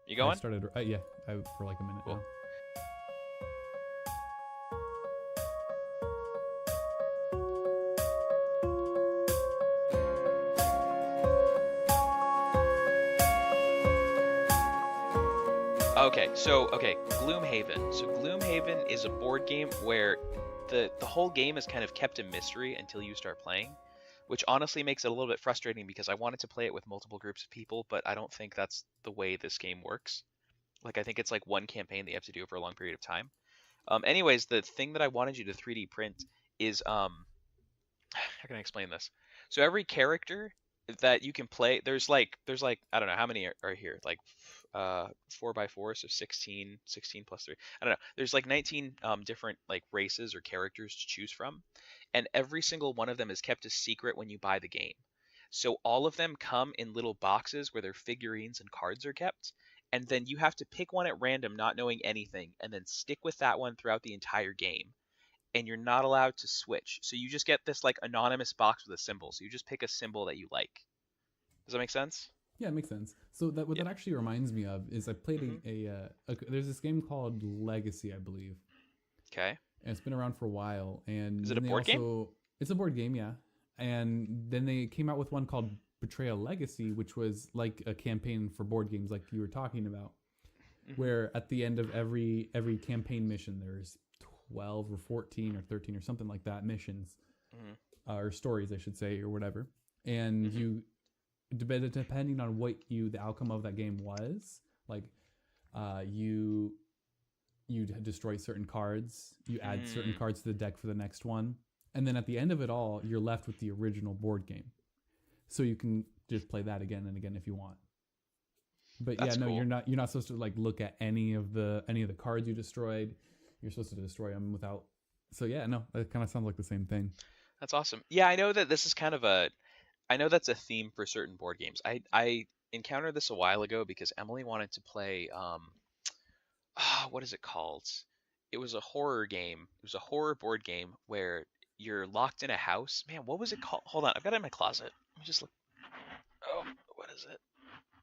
You I going? started. Yeah, for like a minute Cool. now. Okay, Gloomhaven. So Gloomhaven is a board game where the whole game is kind of kept a mystery until you start playing, which honestly makes it a little bit frustrating because I wanted to play it with multiple groups of people, but I don't think that's the way this game works. Like I think it's like one campaign that you have to do over a long period of time. Anyways, the thing that I wanted you to 3D print is how can I explain this? So every character that you can play, there's like I don't know how many are here, like 4 by 4, so 16 plus 3. I don't know. There's like 19 different like races or characters to choose from, and every single one of them is kept a secret when you buy the game. So all of them come in little boxes where their figurines and cards are kept, and then you have to pick one at random, not knowing anything, and then stick with that one throughout the entire game, and you're not allowed to switch. So you just get this like anonymous box with a symbol. So you just pick a symbol that you like. Does that make sense? Yeah, it makes sense. So that what Yeah. that actually reminds me of is I played Hmm. there's this game called Legacy, I believe, Okay. and it's been around for a while. Is And it a then they board game? also it's a board game, yeah. And then they came out with one called Betrayal Legacy, which was like a campaign for board games, like you were talking about, Hmm. where at the end of every campaign mission, there's 12 or 14 or 13 or something like that missions, Hmm. or stories, I should say, or whatever. And Hmm. you depending on what the outcome of that game was, like you destroy certain cards, you add certain Mm. cards to the deck for the next one, and then at the end of it all, you're left with the original board game. So you can just play that again and again if you want. But yeah, That's no, cool. you're not supposed to like look at any of the cards you destroyed. You're supposed to destroy them without. So yeah, no, that kind of sounds like the same thing. That's awesome. Yeah, I know that this is kind of a. I know that's a theme for certain board games. I encountered this a while ago because Emily wanted to play what is it called? It was a horror game. It was a horror board game where you're locked in a house. Man, what was it called? Hold on, I've got it in my closet. Let me just look. Oh, what is it?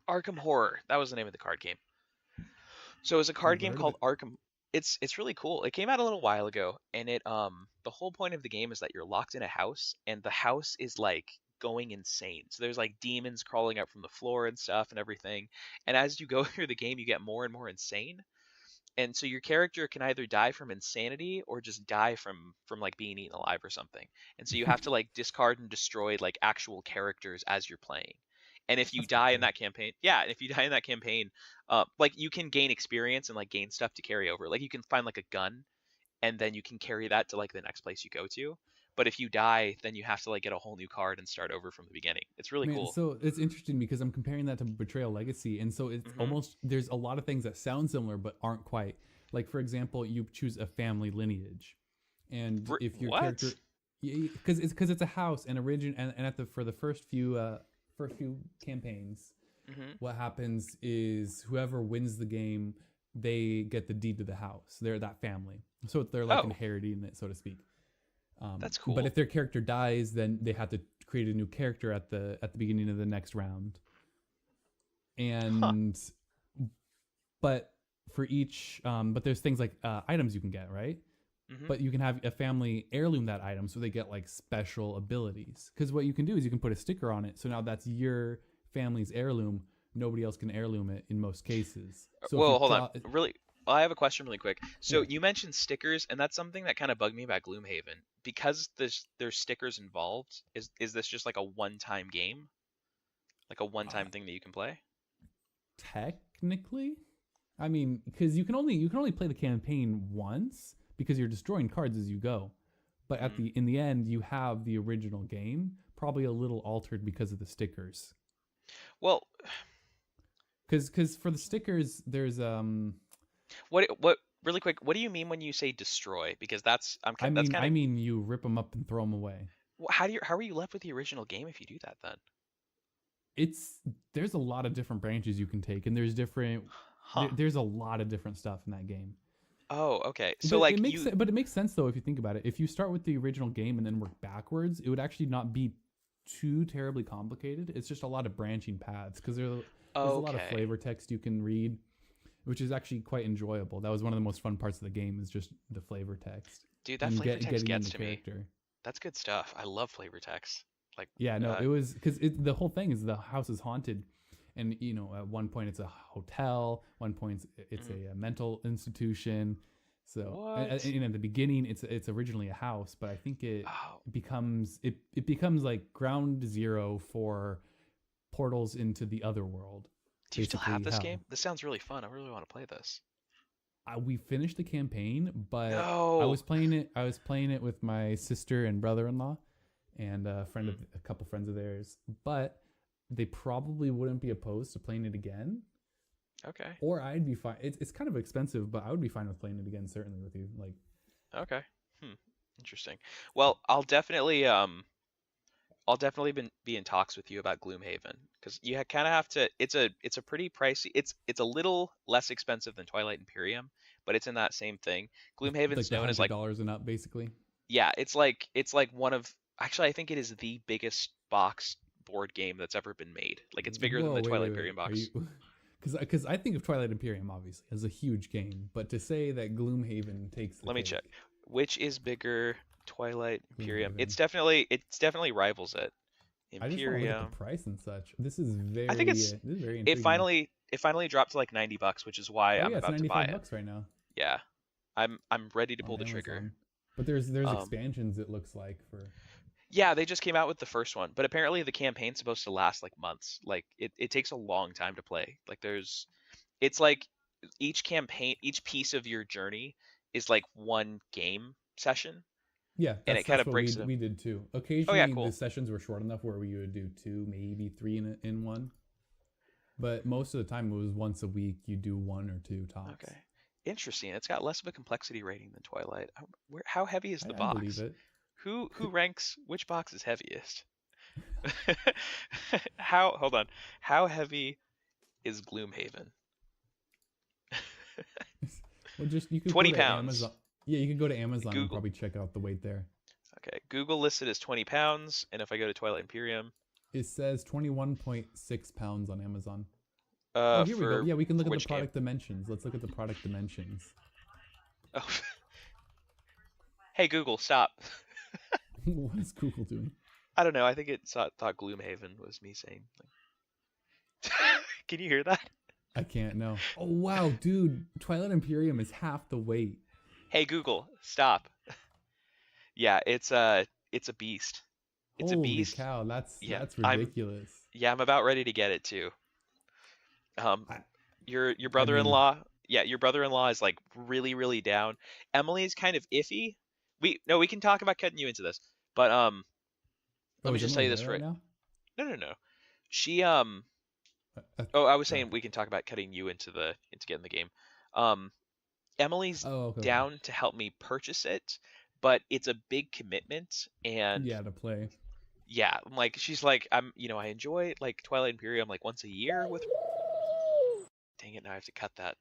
Arkham Horror. That was the name of the card game. So it was a card Never game heard of called it. Arkham. It's really cool. It came out a little while ago, and it the whole point of the game is that you're locked in a house, and the house is like going insane. So there's like demons crawling up from the floor and stuff and everything. And as you go through the game, you get more and more insane. And so your character can either die from insanity or just die from like being eaten alive or something. And so you have to like discard and destroy like actual characters as you're playing. And if you That's pretty die in cool. that campaign, yeah, and if you die in that campaign, like you can gain experience and like gain stuff to carry over. Like you can find like a gun, and then you can carry that to like the next place you go to. But if you die, then you have to like get a whole new card and start over from the beginning. It's really Man, cool. so it's interesting because I'm comparing that to Betrayal Legacy, and so it's Hmm. almost there's a lot of things that sound similar but aren't quite. Like for example, you choose a family lineage, and if your What? character, because it's a house and and at the for the first few campaigns, Hmm. what happens is whoever wins the game, they get the deed to the house. They're that family, so they're like Oh, inheriting it, so to speak. that's But cool. if their character dies, then they have to create a new character at the beginning of the next round. Huh. And but for each, but there's things like items you can get, right? Hmm. But you can have a family heirloom that item, so they get like special abilities. Because what you can do is you can put a sticker on it, so now that's your family's heirloom. Nobody else can heirloom it in most cases. So if you Well, hold on. draw, Really, I have a question really quick. So yeah, you mentioned stickers, and that's something that kind of bugged me about Gloomhaven. Because there's stickers involved, is this just like a one-time game? Like a uh, one-time thing that you can play? technically, I mean, because you can only play the campaign once because you're destroying cards as you go. But at Hmm. the in the end, you have the original game, probably a little altered because of the stickers. Well, Because for the stickers, there's what really quick, what do you mean when you say destroy? Because that's kind I of mean you rip them up and throw them away. how are you left with the original game if you do that then? It's there's a lot of different branches you can take, and Huh. there's a lot of different stuff in that game. Oh, okay. So But like you it makes sense though if you think about it. If you start with the original game and then work backwards, it would actually not be too terribly complicated. It's just a lot of branching paths because there's a lot of okay. flavor text you can read. which is actually quite enjoyable. That was one of the most fun parts of the game, is just the flavor text. Dude, that And flavor text getting gets into to me. character. That's good stuff. I love flavor text. Like, Yeah, no, it was because the whole thing is the house is haunted, and at one point it's a hotel, one point it's a mental institution. So and at the beginning it's originally a house, but I think it becomes like ground zero for portals into the other world. Do you still have this game? This sounds really fun. I really want to play this. We finished the campaign, but No. I was playing it with my sister and brother-in-law and a couple friends of theirs, but they probably wouldn't be opposed to playing it again. Okay. Or I'd be fine. It's kind of expensive, but I would be fine with playing it again, certainly with you. Like, okay. Interesting. Well, I'll definitely be in talks with you about Gloomhaven, because you kind of have to. It's a pretty pricey. It's a little less expensive than Twilight Imperium, but it's in that same thing. Gloomhaven's like known as like $100 and up, basically. Yeah, it's like one of, actually I think it is the biggest box board game that's ever been made. Like, it's bigger than the Twilight Imperium box. Because I think of Twilight Imperium obviously as a huge game, but to say that Gloomhaven takes the Let me cake, check. Which is bigger, Twilight Imperium? Gloomhaven. It's definitely rivals it. I just want to look at the price and such. This is very. I think this is very intriguing. it finally dropped to like $90, which is why I'm about to buy it. $95 right now. Yeah, I'm ready to pull the Amazon. trigger. But there's expansions, it looks like, for. Yeah, they just came out with the first one, but apparently the campaign's supposed to last like months. Like, it takes a long time to play. Like, it's like each piece of your journey is like one game session. Yeah, and it kind of breaks we did too. Occasionally, oh, yeah, cool. The sessions were short enough where we would do 2, maybe 3 in one. But most of the time, it was once a week. You do 1 or 2 tops. Okay, interesting. It's got less of a complexity rating than Twilight. How heavy is the box? I believe it. Who ranks which box is heaviest? Hold on. How heavy is Gloomhaven? Well, you could 20 go to pounds. Amazon. Yeah, you can go to Amazon Google. and probably check out the weight there. Okay, Google listed as 20 pounds, and if I go to Twilight Imperium, it says 21.6 pounds on Amazon. Here we go. Yeah, we can look at the product game? dimensions. Let's look at the product dimensions. Oh. Hey Google, stop. What is Google doing? I don't know. I think it thought Gloomhaven was me saying. Can you hear that? I can't. No. Oh wow, dude! Twilight Imperium is half the weight. Hey Google, stop. Yeah, it's a beast. It's Holy a beast. Cow, that's ridiculous. I'm about ready to get it too. Your brother-in-law, your brother-in-law is like really, really down. Emily's kind of iffy. We can talk about cutting you into this, but let me just tell you this right now. No. She I was saying we can talk about cutting you into getting the game. Emily's down to help me purchase it, but it's a big commitment, and to play. Yeah, like she's like, I enjoy like Twilight Imperium like once a year with. Dang it! Now I have to cut that.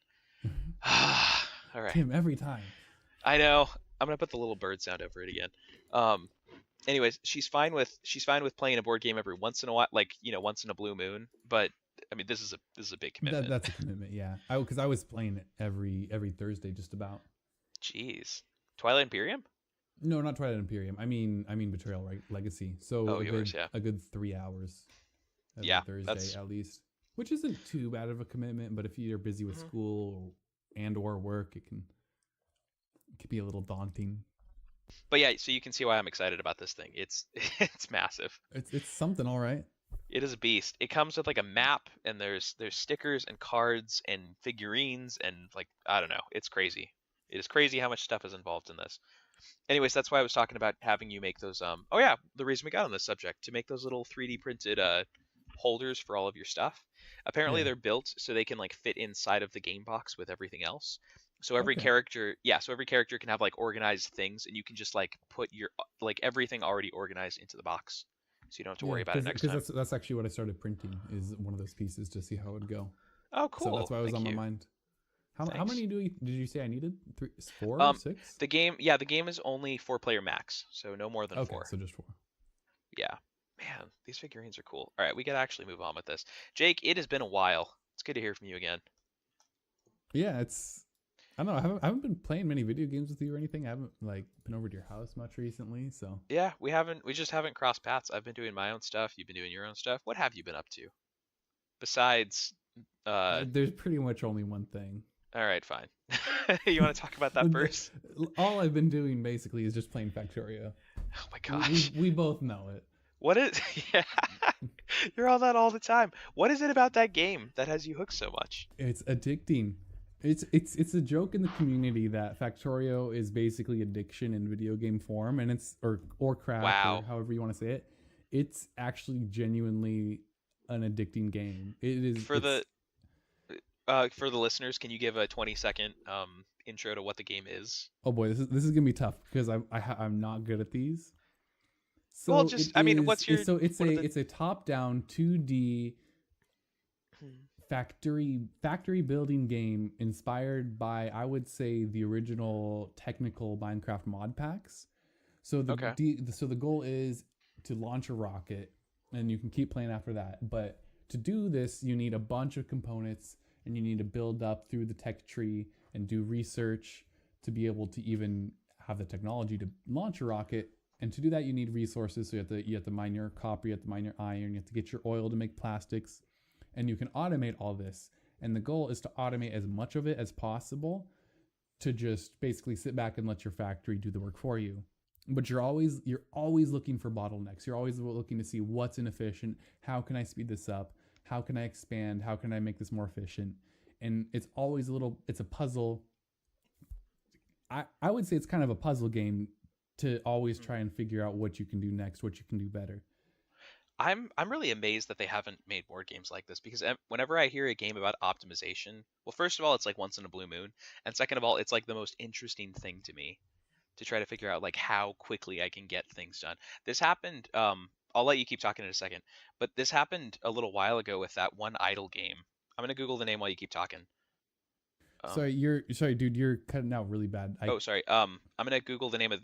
All right. Tim, every time. I know. I'm gonna put the little bird sound over it again. Anyways, she's fine with playing a board game every once in a while, like once in a blue moon. But I mean, this is a big commitment. That's a commitment, yeah. Because I was playing it every Thursday, just about. Jeez, Twilight Imperium? No, not Twilight Imperium. I mean Betrayal Legacy. So a good 3 hours. Every Thursday at least, which isn't too bad of a commitment. But if you're busy with school or work, it can be a little daunting. But yeah, so you can see why I'm excited about this thing. It's massive. It's something, all right. It is a beast. It comes with like a map, and there's stickers and cards and figurines, and like, I don't know. It's crazy. It is crazy how much stuff is involved in this. Anyways, that's why I was talking about having you make those. Oh yeah, the reason we got on this subject, to make those little 3D printed holders for all of your stuff. Apparently they're built so they can like fit inside of the game box with everything else. So every character can have like organized things, and you can just like put your like everything already organized into the box, so you don't have to worry about it next time. Because that's actually what I started printing, is one of those pieces, to see how it would go. Oh, cool. So that's why it was on my mind. How many did you say I needed? 3, 4, 6? The game is only 4-player max, so no more than 4. So just 4. Yeah. Man, these figurines are cool. All right, we got to actually move on with this. Jake, it has been a while. It's good to hear from you again. Yeah, it's. I don't know. I haven't been playing many video games with you or anything. I haven't like been over to your house much recently, so Yeah, we just haven't crossed paths. I've been doing my own stuff. You've been doing your own stuff. What have you been up to besides? there's pretty much only one thing. All right, fine. You want to talk about that first? All I've been doing basically is just playing Factorio. Oh my We gosh. we both know it. What is? Yeah, you're on that all the time. What is it about that game that has you hooked so much? It's addicting. It's a joke in the community that Factorio is basically addiction in video game form, and it's or craft or Wow. however you want to say it. It's actually genuinely an addicting game. It is. For It's the for the listeners, can you give a 20-second intro to what the game is? oh boy, this is gonna be tough because I'm not good at these. Well, So just I mean, what's your it's what are a the it's a top down 2D hmm, factory building game inspired by, I would say, the original technical Minecraft mod packs. So okay. so the goal is to launch a rocket, and you can keep playing after that. But to do this, you need a bunch of components, and you need to build up through the tech tree and do research to be able to even have the technology to launch a rocket. And to do that, you need resources. So you have to mine your copper, you have to mine your iron, you have to get your oil to make plastics, and you can automate all this. And the goal is to automate as much of it as possible to just basically sit back and let your factory do the work for you. But you're always looking for bottlenecks. You're always looking to see what's inefficient. How can I speed this up? How can I expand? How can I make this more efficient? And it's always it's a puzzle. I would say it's kind of a puzzle game to always Hmm. try and figure out what you can do next, what you can do better. I'm really amazed that they haven't made board games like this because whenever I hear a game about optimization, well, first of all, it's like once in a blue moon, and second of all, it's like the most interesting thing to me to try to figure out like how quickly I can get things done. This happened. I'll let you keep talking in a second, but this happened a little while ago with that one idle game. I'm gonna Google the name while you keep talking. Um, Sorry, dude. You're cutting out really bad. I oh, sorry. I'm gonna Google the name of.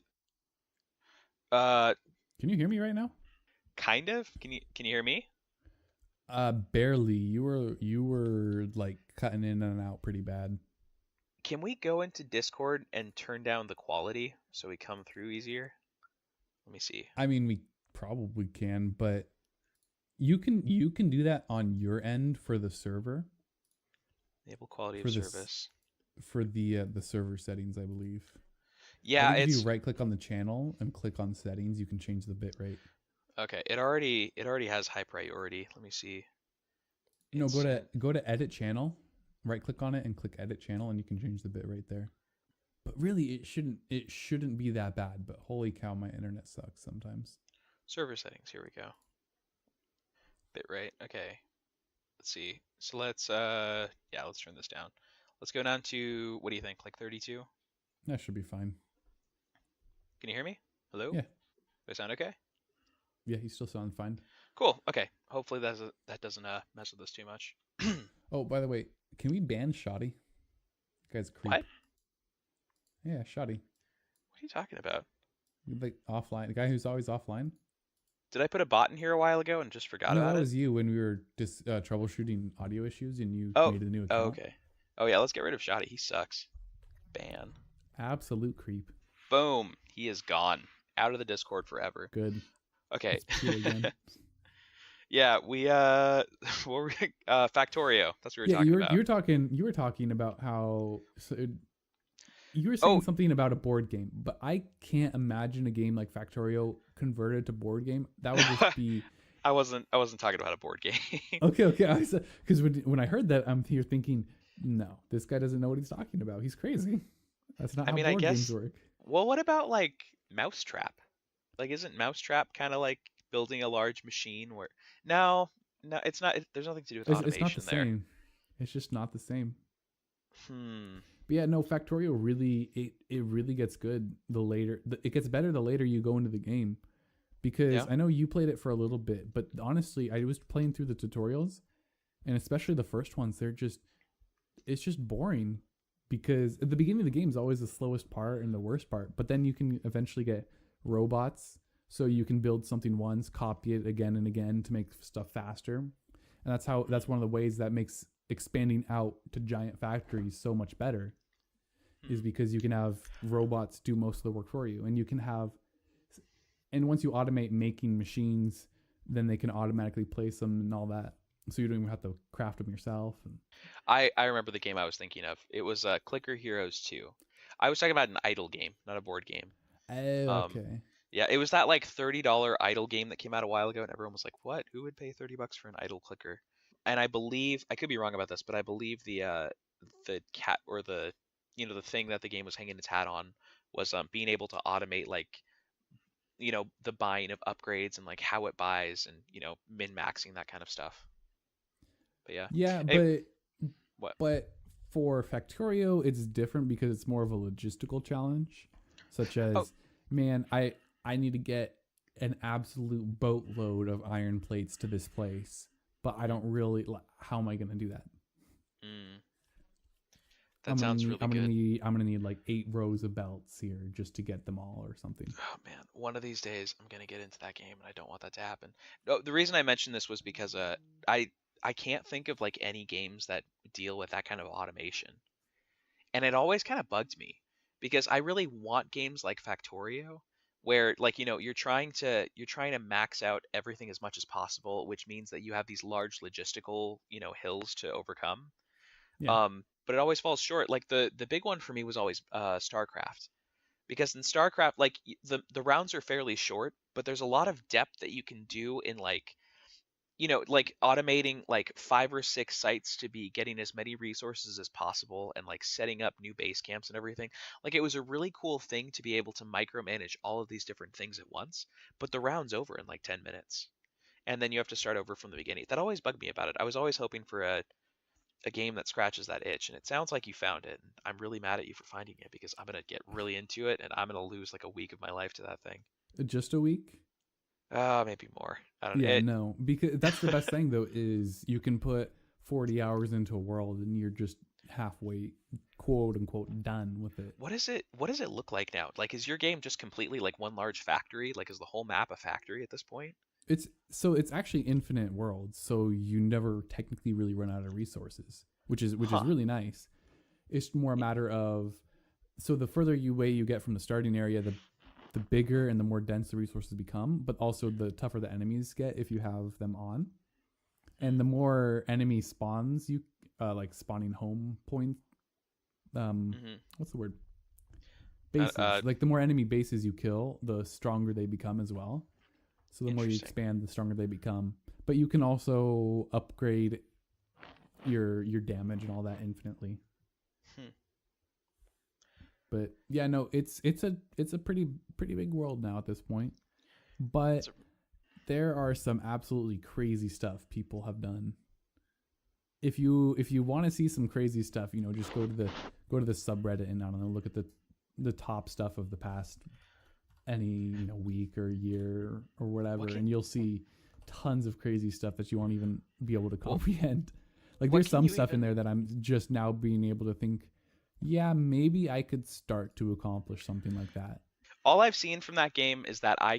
Uh, Can you hear me right now? kind of. Can you hear me? Barely. You were like cutting in and out pretty bad. Can we go into Discord and turn down the quality so we come through easier? Let me see. I mean, we probably can, but you can do that on your end for the server Enable quality of for this service. for the server settings, I believe. I Yeah, think if you it's right click on the channel and click on settings, you can change the bit rate. okay. It already has high priority. Let me see. No, go to Instant. go to edit channel, right click on it and click edit channel, and you can change the bit rate there. But really, it shouldn't be that bad. But holy cow, my internet sucks sometimes. Server settings. Here we go. Bitrate. Okay. Let's see. So let's turn this down. Let's go down to, what do you think? Like 32? That should be fine. Can you hear me? Hello? Yeah, Do I sound okay? yeah, you still sound fine. Cool. Okay. Hopefully that doesn't mess with us too much. Oh, by the way, can we ban Shoddy? Guy's a What? creep. Yeah, Shoddy. What are you talking about? Like offline, the guy who's always offline. Did I put a bot in here a while ago and just forgot No, about that it? was you when we were just troubleshooting audio issues, and you Oh, made a new oh, account. okay. Oh yeah, let's get rid of Shoddy. He sucks. Ban. Absolute creep. Boom. He is gone. Out of the Discord forever. Good. Okay. Let's kill again. Yeah, we what were we, Factorio. That's what we were Yeah, talking you about. were talking about how you were saying Oh, something about a board game, but I can't imagine a game like Factorio converted to board game. That would just be I wasn't talking about a board game. okay. Okay, because when I heard that, I'm here thinking, no, this guy doesn't know what he's talking about. He's crazy. That's not I how mean, I board games guess. work. Well, what about like Mousetrap? Like, isn't Mousetrap kind of like building a large machine where? No, no, it's not. There's nothing to do with It's not the automation there. same. It's just not the same. Hmm. But yeah, no, Factorio really it really gets good it gets better the later you go into the game. Because Yeah. I know you played it for a little bit, but honestly, I was playing through the tutorials, and especially the first ones, it's just boring because at the beginning of the game is always the slowest part and the worst part, but then you can eventually get robots, so you can build something once, copy it again and again to make stuff faster. And that's one of the ways that makes expanding out to giant factories so much better is because you can have robots do most of the work for you, and you can have, and once you automate making machines, then they can automatically place them and all that, so you don't even have to craft them yourself. And I remember the game I was thinking of. It was Clicker Heroes 2. I was talking about an idle game, not a board game. oh, Um, okay. yeah, it was that like $30 idle game that came out a while ago, and everyone was like, "What? Who would pay $30 for an idle clicker?" And I believe I could be wrong about this, but I believe the cat or the the thing that the game was hanging its hat on was being able to automate like the buying of upgrades and like how it buys and min maxing that kind of stuff. But yeah, Yeah, hey, but what? but for Factorio, it's different because it's more of a logistical challenge, such Oh, as, man, I need to get an absolute boatload of iron plates to this place, but I don't really. How am I going to do that? mm, that sounds really I'm gonna good. need I'm gonna need like 8 rows of belts here just to get them all or something. Oh man, one of these days I'm gonna get into that game, and I don't want that to happen. No, the reason I mentioned this was because I I can't think of like any games that deal with that kind of automation, and it always kind of bugged me because I really want games like Factorio where like you're trying to max out everything as much as possible, which means that you have these large logistical hills to overcome. Yeah, But it always falls short. Like the big one for me was always StarCraft, because in StarCraft, like the rounds are fairly short, but there's a lot of depth that you can do in like like automating like 5 or 6 sites to be getting as many resources as possible and like setting up new base camps and everything. Like it was a really cool thing to be able to micromanage all of these different things at once, but the round's over in like 10 minutes. And then you have to start over from the beginning. That always bugged me about it. I was always hoping for a game that scratches that itch, and it sounds like you found it. And I'm really mad at you for finding it because I'm gonna get really into it, and I'm gonna lose like a week of my life to that thing. just a week. Maybe more. I don't know. Yeah, no, because that's the best thing though is you can put 40 hours into a world and you're just halfway, quote unquote, done with it. What is it? What does it look like now? Like, is your game just completely like one large factory? Like, is the whole map a factory at this point? It's actually infinite worlds, so you never technically really run out of resources, which is Huh. really nice. It's more a matter of, so the further away you get from the starting area, the bigger and the more dense the resources become, but also the tougher the enemies get if you have them on. And the more enemy spawns you like spawning home point Mm-hmm. what's the word? Uh, Bases. uh, Like the more enemy bases you kill, the stronger they become as well. So the more you Interesting. expand, the stronger they become. But you can also upgrade your damage and all that infinitely. Hmm. But yeah, no, it's a pretty big world now at this point. But It's a, there are some absolutely crazy stuff people have done. If you want to see some crazy stuff, just go to the subreddit and I don't know, look at the top stuff of the past any week or year or whatever, what can and you'll see tons of crazy stuff that you won't even be able to well, comprehend. Like what there's can some you stuff in even? there that I'm just now being able to think, yeah, maybe I could start to accomplish something like that. All I've seen from that game is that I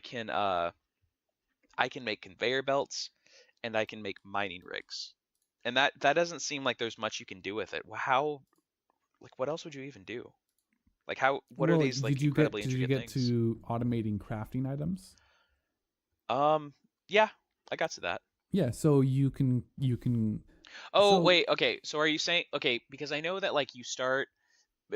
can make conveyor belts and I can make mining rigs, and that doesn't seem like there's much you can do with it. How like what else would you even do? Like how what are Well, these like incredibly did you intricate get things? to automating crafting items? Yeah, I got to that. Yeah, so you can Oh, so wait, okay. So are you saying okay, because I know that like you start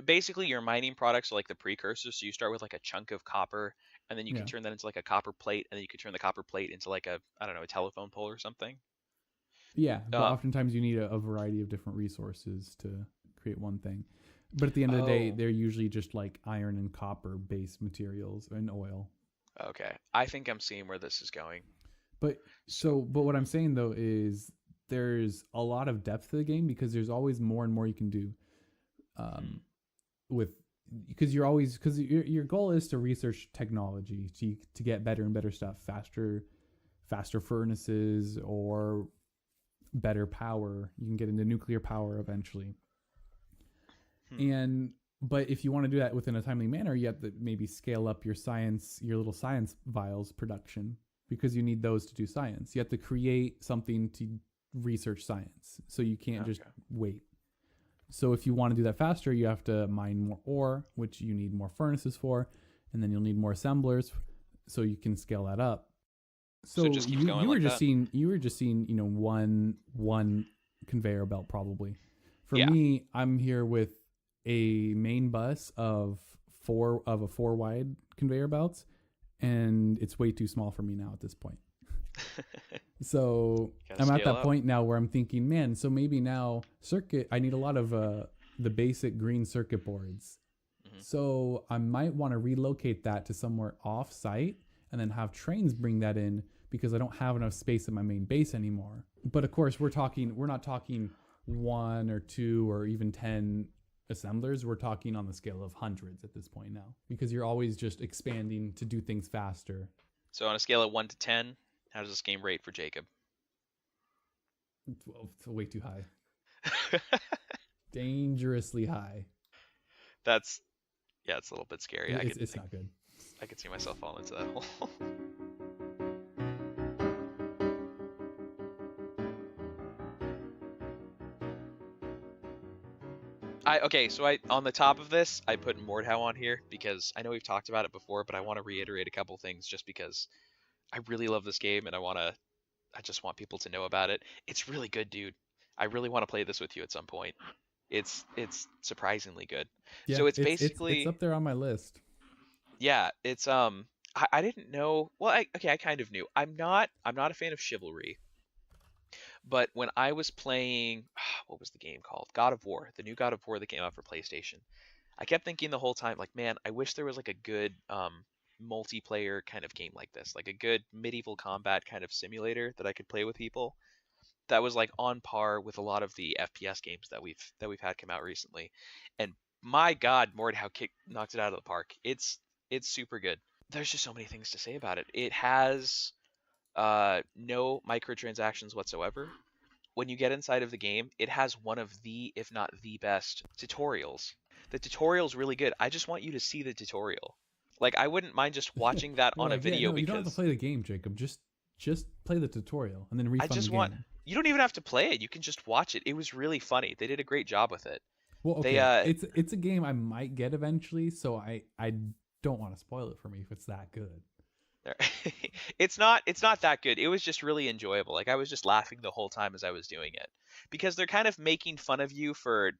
basically your mining products are like the precursors, so you start with like a chunk of copper and then you can yeah. turn that into like a copper plate and then you can turn the copper plate into like a I don't know, a telephone pole or something. Yeah, but Uh oftentimes you need a variety of different resources to create one thing. But at the end of the day, oh, they're usually just like iron and copper based materials and oil. okay. I think I'm seeing where this is going. But So, but what I'm saying though is there's a lot of depth to the game because there's always more and more you can do. hmm, Um, with because your goal is to research technology to get better and better stuff, faster furnaces or better power. You can get into nuclear power eventually. hmm, And but if you want to do that within a timely manner, you have to maybe scale up your little science vials production because you need those to do science. You have to create something to research science, so you can't just Okay. wait. So if you want to do that faster, you have to mine more ore, which you need more furnaces for, and then you'll need more assemblers, so you can scale that up. So it So just keeps going were like just that. seeing one conveyor belt probably. For Yeah. me, I'm here with a main bus of a 4 wide conveyor belts, and it's way too small for me now at this point. So Gotta I'm at scale that up. point now where I'm thinking, man, so maybe now I need a lot of the basic green circuit boards. Hmm. So I might want to relocate that to somewhere off site and then have trains bring that in because I don't have enough space in my main base anymore. But of course, we're not talking 1 or 2 or even 10 assemblers. We're talking on the scale of hundreds at this point now because you're always just expanding to do things faster. So on a scale of 1 to 10, how does this game rate for Jacob? Well, it's way too high. Dangerously high. That's yeah, it's a little bit scary. It's not good. I could see myself falling into that hole. So I on the top of this, I put Mordhau on here because I know we've talked about it before, but I want to reiterate a couple things just because I really love this game and I just want people to know about it. It's really good, dude. I really want to play this with you at some point. It's surprisingly good. Yeah, So it's it's basically up there on my list. yeah, it's I didn't know. Well, I kind of knew. I'm not a fan of chivalry, but when I was playing what was the game called? God of War, the new God of War that came out for PlayStation. I kept thinking the whole time like, man, I wish there was like a good multiplayer kind of game like this, like a good medieval combat kind of simulator that I could play with people that was like on par with a lot of the FPS games that we've had come out recently. And my God, Mordhau knocked it out of the park. It's super good. There's just so many things to say about it. It has no microtransactions whatsoever. When you get inside of the game, it has one of the, if not the best tutorials. The tutorial's really good. I just want you to see the tutorial. Like I wouldn't mind just watching that You're on a like, yeah, video no, you don't have to because play the game, Jacob. Just play the tutorial and then I refund the just want game. you don't even have to play it. You can just watch it. It was really funny. They did a great job with it. Well, They okay, it's a game I might get eventually, so I don't want to spoil it for me if it's that good. it's not that good. It was just really enjoyable. Like I was just laughing the whole time as I was doing it because they're kind of making fun of you for,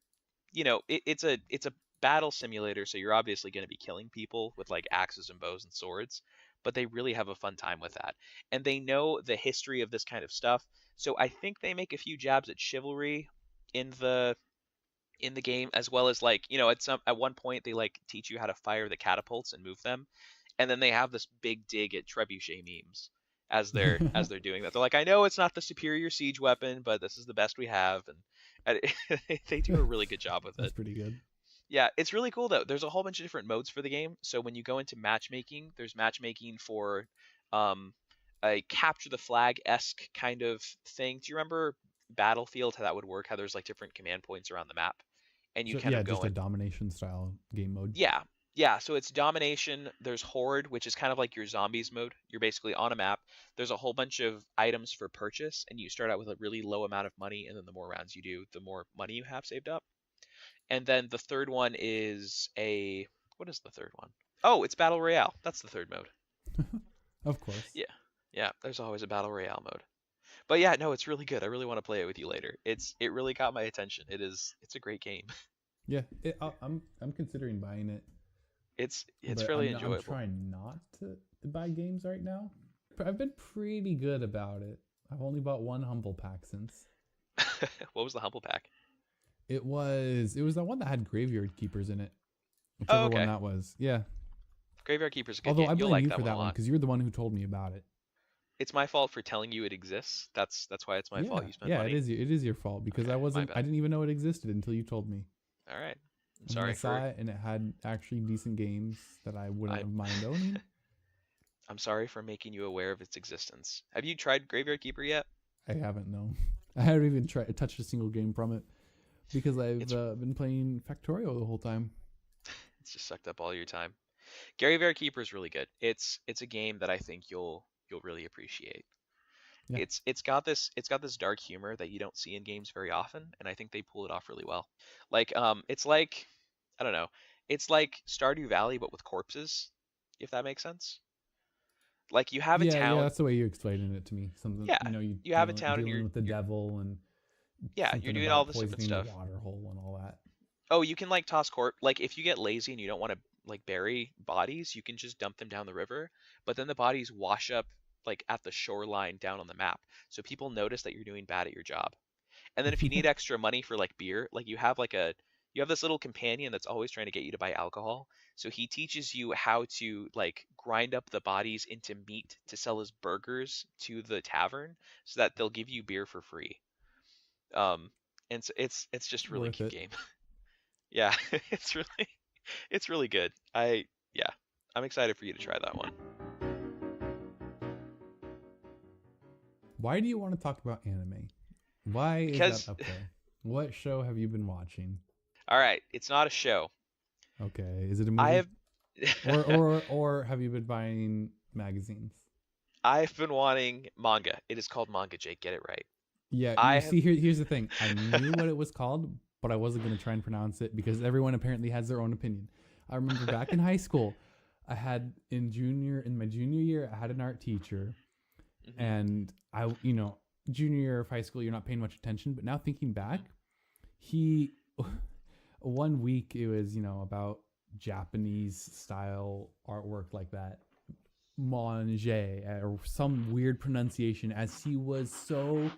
it's a battle simulator, so you're obviously going to be killing people with like axes and bows and swords, but they really have a fun time with that. And they know the history of this kind of stuff. So I think they make a few jabs at chivalry in the game, as well as like, at one point they like teach you how to fire the catapults and move them, and then they have this big dig at trebuchet memes as they're doing that. They're like, I know it's not the superior siege weapon, but this is the best we have, and they do a really good job with That's it. pretty good. Yeah, it's really cool though. There's a whole bunch of different modes for the game. So when you go into matchmaking, there's matchmaking for um, a capture the flag esque kind of thing. Do you remember Battlefield, how that would work? How there's like different command points around the map, and you So kind yeah, of go just a in. domination style game mode. Yeah, yeah. So it's domination. There's horde, which is kind of like your zombies mode. You're basically on a map. There's a whole bunch of items for purchase, and you start out with a really low amount of money, and then the more rounds you do, the more money you have saved up. And then the third one is a what is the third one? Oh, it's battle royale. That's the third mode. Of course. Yeah, yeah. There's always a battle royale mode. But yeah, no, it's really good. I really want to play it with you later. It really caught my attention. It's a great game. Yeah, I'm considering buying it, It's but really I'm enjoyable. trying not to buy games right now. I've been pretty good about it. I've only bought one humble pack since. What was the humble pack? It was the one that had graveyard keepers in it. Oh, Whichever one okay. that was. Yeah. Graveyard Keeper's a good Although game. I You'll blame like you that for one a that one lot. because you're the one who told me about it. It's my fault for telling you it exists. That's why it's my fault Yeah, you spent yeah, money. it is your fault because Okay, my I bad. didn't even know it existed until you told me. All right. I'm And then I sorry saw for it and it had actually decent games that I wouldn't I have mind owning. I'm sorry for making you aware of its existence. Have you tried Graveyard Keeper yet? I haven't, no. I haven't even touched a single game from it because I've It's been playing Factorio the whole time. it's just sucked up all your time. Graveyard Keeper is really good. It's a game that I think you'll really appreciate. Yeah. It's got this dark humor that you don't see in games very often, and I think they pull it off really well. Like it's like I don't know, it's like Stardew Valley but with corpses, if that makes sense. Like you have a Yeah, town, that's the way you explained it to me. Something, yeah, you you have a dealing town and dealing with the you're devil and yeah, you're something doing all about this different poisoning the stuff. water hole and all that. Oh, you can like toss corp like if you get lazy and you don't want to like bury bodies, you can just dump them down the river, but then the bodies wash up like at the shoreline down on the map. So people notice that you're doing bad at your job. And then if you need extra money for like beer, like you have this little companion that's always trying to get you to buy alcohol. So he teaches you how to like grind up the bodies into meat to sell as burgers to the tavern so that they'll give you beer for free. Um and so it's just a really Worth cute it. game. Yeah, it's really good. Yeah, I'm excited for you to try that one. Why do you want to talk about anime? Why is that Because up there? What show have you been watching? all right, it's not a show. Okay, is it a I movie? have Or have you been buying magazines? I've been wanting manga. It is called manga, Jake. Get it right. Yeah, I you have see, here's the thing. I knew what it was called, but I wasn't going to try and pronounce it because everyone apparently has their own opinion. I remember back in high school, in my junior year, I had an art teacher, Mhm, and junior year of high school, you're not paying much attention. But now thinking back, mhm. he, one week it was, about Japanese style artwork like that. Mange or some weird pronunciation, as he was so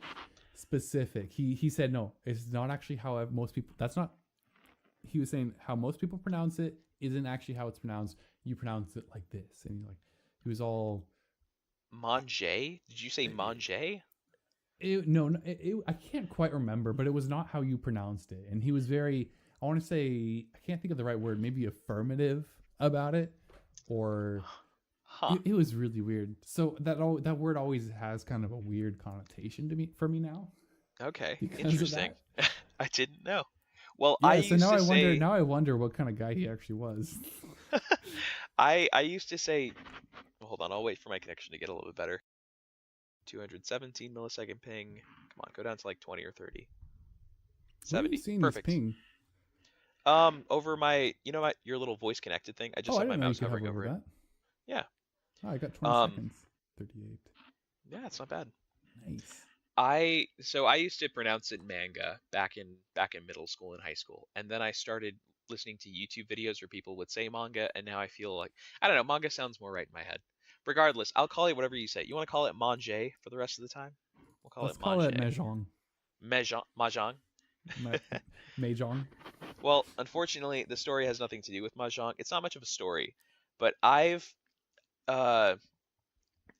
specific. He said no, it's not actually how most people. That's not. He was saying how most people pronounce it isn't actually how it's pronounced. You pronounce it like this, and he was all. Manger? Did you say It, manger? no, I can't quite remember, but it was not how you pronounced it, and he was very. I want to say I can't think of the right word. Maybe affirmative about it, or Huh. it was really weird. So that word always has kind of a weird connotation to me for me now Okay. because of Interesting. that. I didn't know. Well, I Yeah, so used now to I wonder. say Now I wonder what kind of guy he actually was. I used to say hold on, I'll wait for my connection to get a little bit better. 217 millisecond ping. Come on, go down to like 20 or 30. Where are you 70. seeing this Perfect. ping? Over my, your little voice connected thing. I Oh, just I have my didn't know you mouse could hovering hover over over it. that. Yeah. Oh, I got 20 Um, seconds. 38. yeah, it's not bad. Nice. I used to pronounce it manga back in middle school and high school, and then I started listening to YouTube videos where people would say manga, and now I feel like I don't know, manga sounds more right in my head. Regardless, I'll call it whatever you say. You want to call it manje for the rest of the time? We'll call Let's it call it manje. Mahjong. Mahjong. Ma- Mahjong. Well, unfortunately, the story has nothing to do with mahjong. It's not much of a story, but I've uh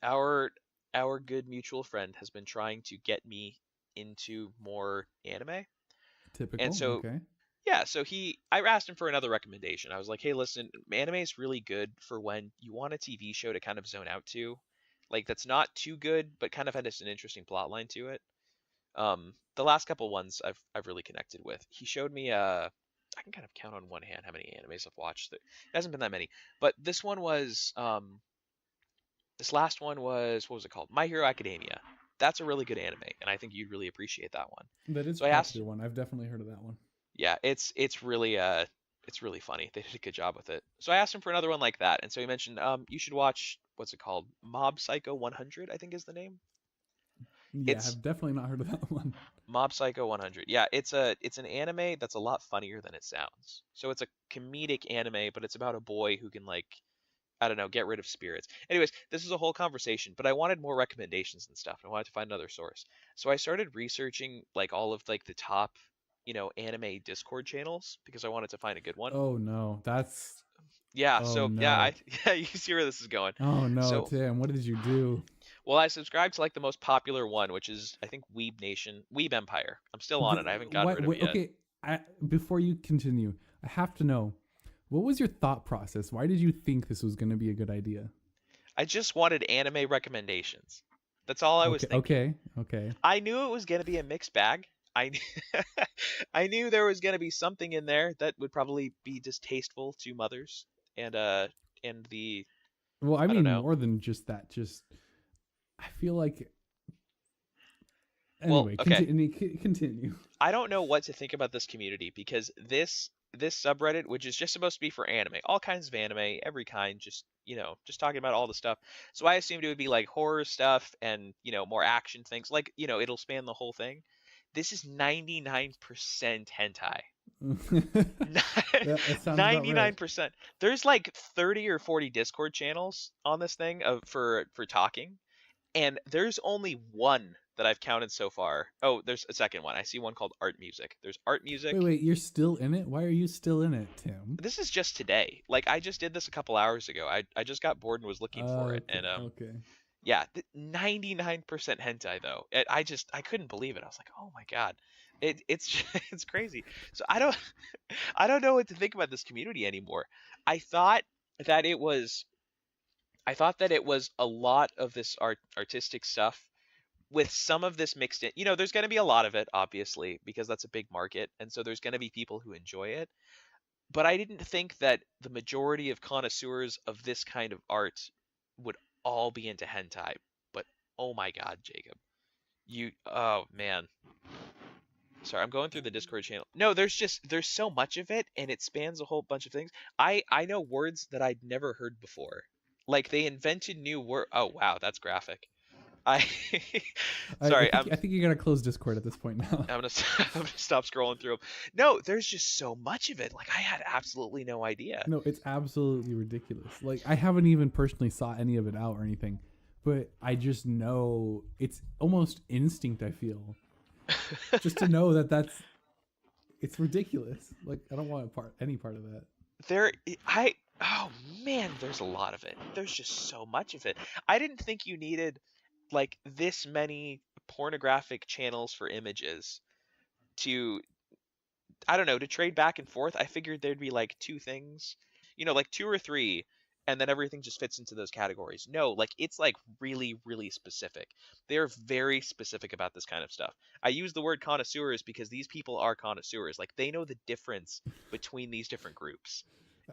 our our good mutual friend has been trying to get me into more anime. And Typical. so Okay. yeah, so I asked him for another recommendation. I was like, "Hey, listen, anime is really good for when you want a TV show to kind of zone out to, like that's not too good, but kind of has an interesting plot line to it." The last couple ones I've really connected with. He showed me I can kind of count on one hand how many animes I've watched. It hasn't been that many, but this last one was what was it called? My Hero Academia. That's a really good anime, and I think you'd really appreciate that one. That is So a I asked, popular one. I've definitely heard of that one. yeah, it's really funny. They did a good job with it. So I asked him for another one like that, and so he mentioned you should watch what's it called? Mob Psycho 100, I think is the name. Yeah, It's I've definitely not heard of that one. Mob Psycho 100. Yeah, it's an anime that's a lot funnier than it sounds. So it's a comedic anime, but it's about a boy who can like I don't know, get rid of spirits. Anyways, this is a whole conversation, but I wanted more recommendations and stuff. I wanted to find another source. So I started researching like all of like the top, anime Discord channels because I wanted to find a good one. Oh no, that's. Yeah, Oh so yeah, no. yeah, you see where this is going. Oh no, So, Tim. What did you do? well, I subscribed to like the most popular one, which is I think Weeb Nation, Weeb Empire. I'm still on it. I haven't gotten What? rid of it Wait, yet. okay. Before you continue, I have to know. What was your thought process? Why did you think this was going to be a good idea? I just wanted anime recommendations. That's all I was Okay, thinking. okay, okay. I knew it was going to be a mixed bag. I I knew there was going to be something in there that would probably be distasteful to mothers and the Well, I I don't mean know. more than just that. Just I feel like Well, Anyway, okay. continue. I don't know what to think about this community because this subreddit, which is just supposed to be for anime, all kinds of anime, every kind, just just talking about all the stuff. So I assumed it would be like horror stuff and more action things, like it'll span the whole thing. This is 99% hentai. That sounds about right. 99%. There's like 30 or 40 Discord channels on this thing for talking, and there's only one that I've counted so far. Oh, there's a second one. I see one called Art Music. There's Art Wait, Music. wait, you're still in it? Why are you still in it, Tim? This is just today. Like I just did this a couple hours ago. I just got bored and was looking for it, Okay, and okay. yeah, 99% hentai though. I couldn't believe it. I was like, oh my god, it's it's crazy. So I don't know what to think about this community anymore. I thought that it was I thought that it was a lot of this artistic stuff with some of this mixed in. There's going to be a lot of it, obviously, because that's a big market, and so there's going to be people who enjoy it. But I didn't think that the majority of connoisseurs of this kind of art would all be into hentai. But oh my god, Jacob, oh man. Sorry, I'm going through the Discord channel. No, there's so much of it, and it spans a whole bunch of things. I know words that I'd never heard before. Like they invented new word. Oh wow, that's graphic. I I sorry, think I think you gotta close Discord at this point now. I'm gonna I'm gonna stop scrolling through them. No, there's just so much of it. Like I had absolutely no idea. No, it's absolutely ridiculous. Like I haven't even personally saw any of it out or anything, but I just know it's almost instinct. I feel just to know it's ridiculous. Like I don't want any part of that. There, I oh man, there's a lot of it. There's just so much of it. I didn't think you needed like this many pornographic channels for images to I don't know, to trade back and forth. I figured there'd be like two things, like two or three, and then everything just fits into those categories. No, like it's like really, really specific. They're very specific about this kind of stuff. I use the word connoisseurs because these people are connoisseurs. Like they know the difference between these different groups,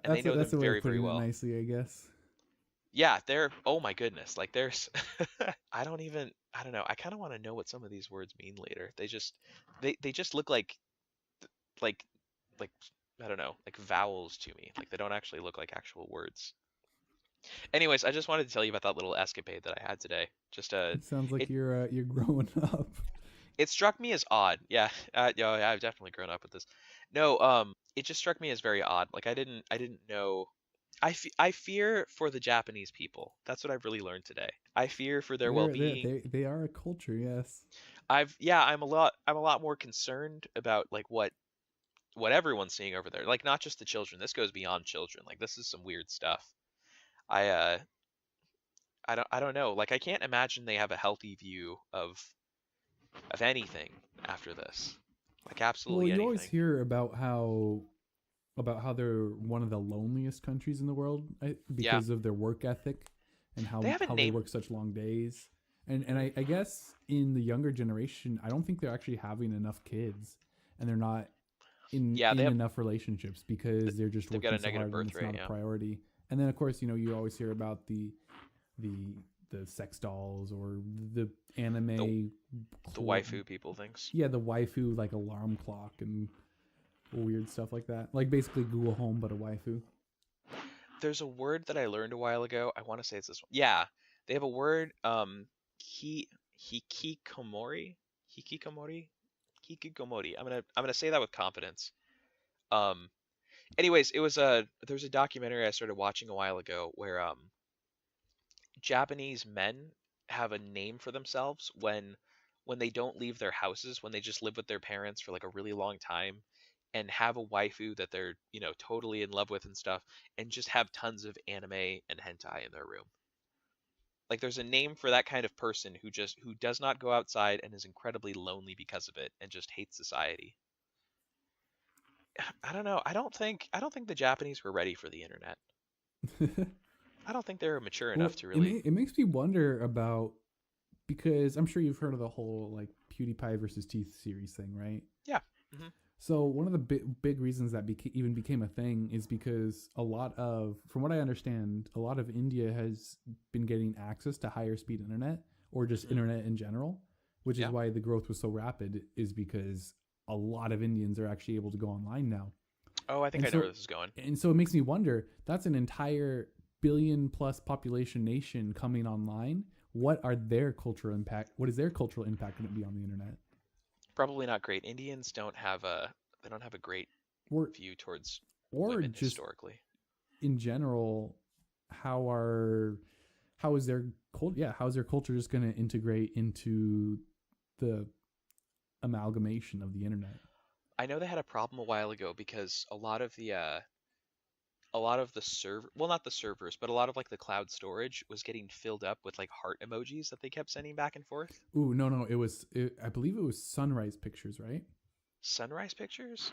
and they know That's them a way very, of very putting it well. nicely, I guess. Yeah, oh my goodness, like there's I don't know. I kind of want to know what some of these words mean later. They just look like like I don't know, like vowels to me. Like they don't actually look like actual words. Anyways, I just wanted to tell you about that little escapade that I had today. Just It sounds like it you're growing up. it struck me as odd. Yeah, yeah, I've definitely grown up with this. No, it just struck me as very odd. Like I didn't know. I fear for the Japanese people. That's what I've really learned today. I fear for their well-being. They are a culture, yes. I'm a lot more concerned about like what everyone's seeing over there. Like not just the children. This goes beyond children. Like this is some weird stuff. I I don't know. Like I can't imagine they have a healthy view of anything after this. Like Well, absolutely you always anything. hear about how they're one of the loneliest countries in the world Yeah. because of their work ethic and They haven't how they named work such long days. And I guess in the younger generation, I don't think they're actually having enough kids, and they're not yeah, in enough relationships because they're just they've got working a so negative hard and birth it's rate, not a yeah. priority. And then of course, you always hear about the the sex dolls or the The anime the waifu people things. yeah, the waifu like alarm clock and weird stuff like that. Like basically Google Home but a waifu. There's a word that I learned a while ago. I want to say it's this one. Yeah. They have a word hi hikikomori. Hikikomori? Hikikomori. I'm gonna say that with confidence. Um anyways, there's a documentary I started watching a while ago where Japanese men have a name for themselves when they don't leave their houses, when they just live with their parents for like a really long time and have a waifu that they're, totally in love with and stuff, and just have tons of anime and hentai in their room. Like there's a name for that kind of person who does not go outside and is incredibly lonely because of it and just hates society. I don't know. I don't think the Japanese were ready for the internet. I don't think they were mature Well, enough to really. it makes me wonder about because I'm sure you've heard of the whole like PewDiePie versus Teeth series thing, right? Yeah. Hmm. So one of the big reasons that even became a thing is because from what I understand, a lot of India has been getting access to higher speed internet or just Hmm. internet in general, which is Yeah. why the growth was so rapid, is because a lot of Indians are actually able to go online now. Oh, I think And I know so where this is going. and so it makes me wonder, that's an entire billion plus population nation coming online. What are their cultural impact? What is their cultural impact going to be on the internet? Probably not great. Indians don't have a great Or view towards or women just historically. in general, how are how is their culture? Yeah, how is their culture just going to integrate into the amalgamation of the internet? I know they had a problem a while ago because a lot of the server, well, not the servers, but a lot of like the cloud storage was getting filled up with like heart emojis that they kept sending back and forth. Ooh, no, I believe it was sunrise pictures, right? Sunrise pictures?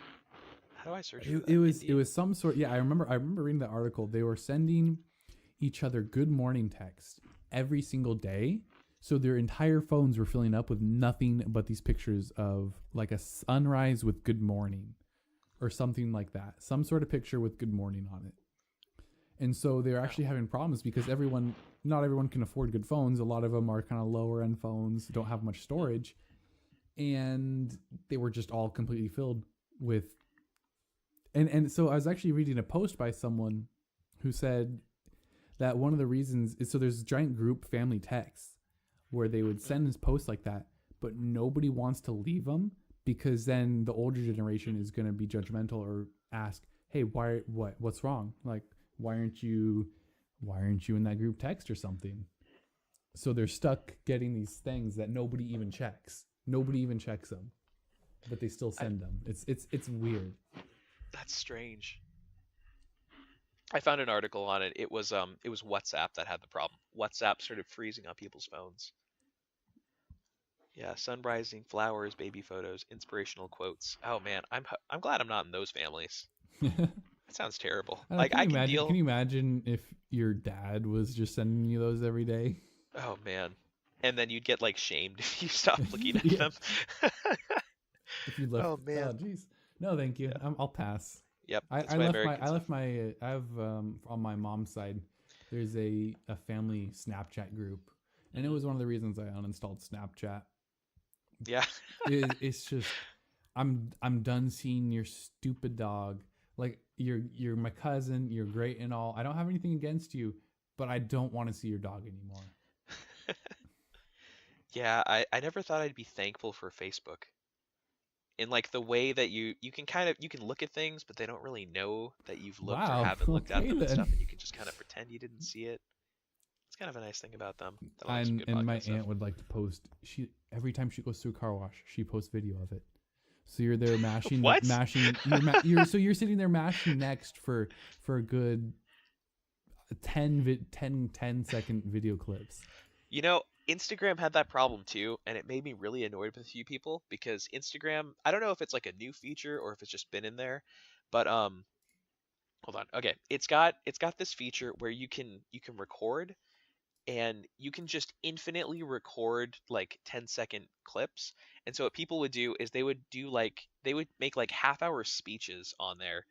How do I search for It, that? it was it Indian? was some sort. Yeah, I remember reading the article. They were sending each other good morning text every single day. So their entire phones were filling up with nothing but these pictures of like a sunrise with good morning or something like that. Some sort of picture with good morning on it. And so they're Oh. actually having problems because not everyone can afford good phones. A lot of them are kind of lower end phones, don't have much storage. And they were just all completely filled with. And so I was actually reading a post by someone who said that one of the reasons is, so there's giant group family texts where they would send this post like that, but nobody wants to leave them because then the older generation is going to be judgmental or ask, "Hey, what's wrong? Like, why aren't you in that group text or something?" So they're stuck getting these things that nobody even checks. Nobody even checks them, but they still I, send them. It's weird. that's strange. I found an article on it. It was WhatsApp that had the problem. WhatsApp started freezing on people's phones. Yeah, sunrising, flowers, baby photos, inspirational quotes. Oh man, I'm glad I'm not in those families. That sounds terrible. I don't know, Like can I you can imagine? Can deal. you imagine if your dad was just sending you those every day? Oh man. And then you'd get like shamed if you stopped looking at Yeah. them. If you left, Oh oh man. jeez, no, thank you. Yeah. I'll pass. Yep. I, That's I why left my I Americans have. left my I have on my mom's side. There's a family Snapchat group, and it Mhm. was one of the reasons I uninstalled Snapchat. Yeah. It's just I'm done seeing your stupid dog. Like you're my cousin. You're great and all. I don't have anything against you, but I don't want to see your dog anymore. Yeah, I never thought I'd be thankful for Facebook. In like the way that you can kind of you can look at things, but they don't really know that you've looked or Wow. haven't looked at Okay them and then. stuff, and you can just kind of pretend you didn't see it. It's kind of a nice thing about them. That like some good And my podcast stuff. aunt would like to post. She every time she goes through a car wash, she posts video of it. So you're there What? you're sitting there mashing next for a good 10 second video clips. You know, Instagram had that problem too, and it made me really annoyed with a few people because Instagram, I don't know if it's like a new feature or if it's just been in there, but hold on. Okay, it's got this feature where you can record and you can just infinitely record like 10-second clips. And so what people would do is they would make like half-hour speeches on there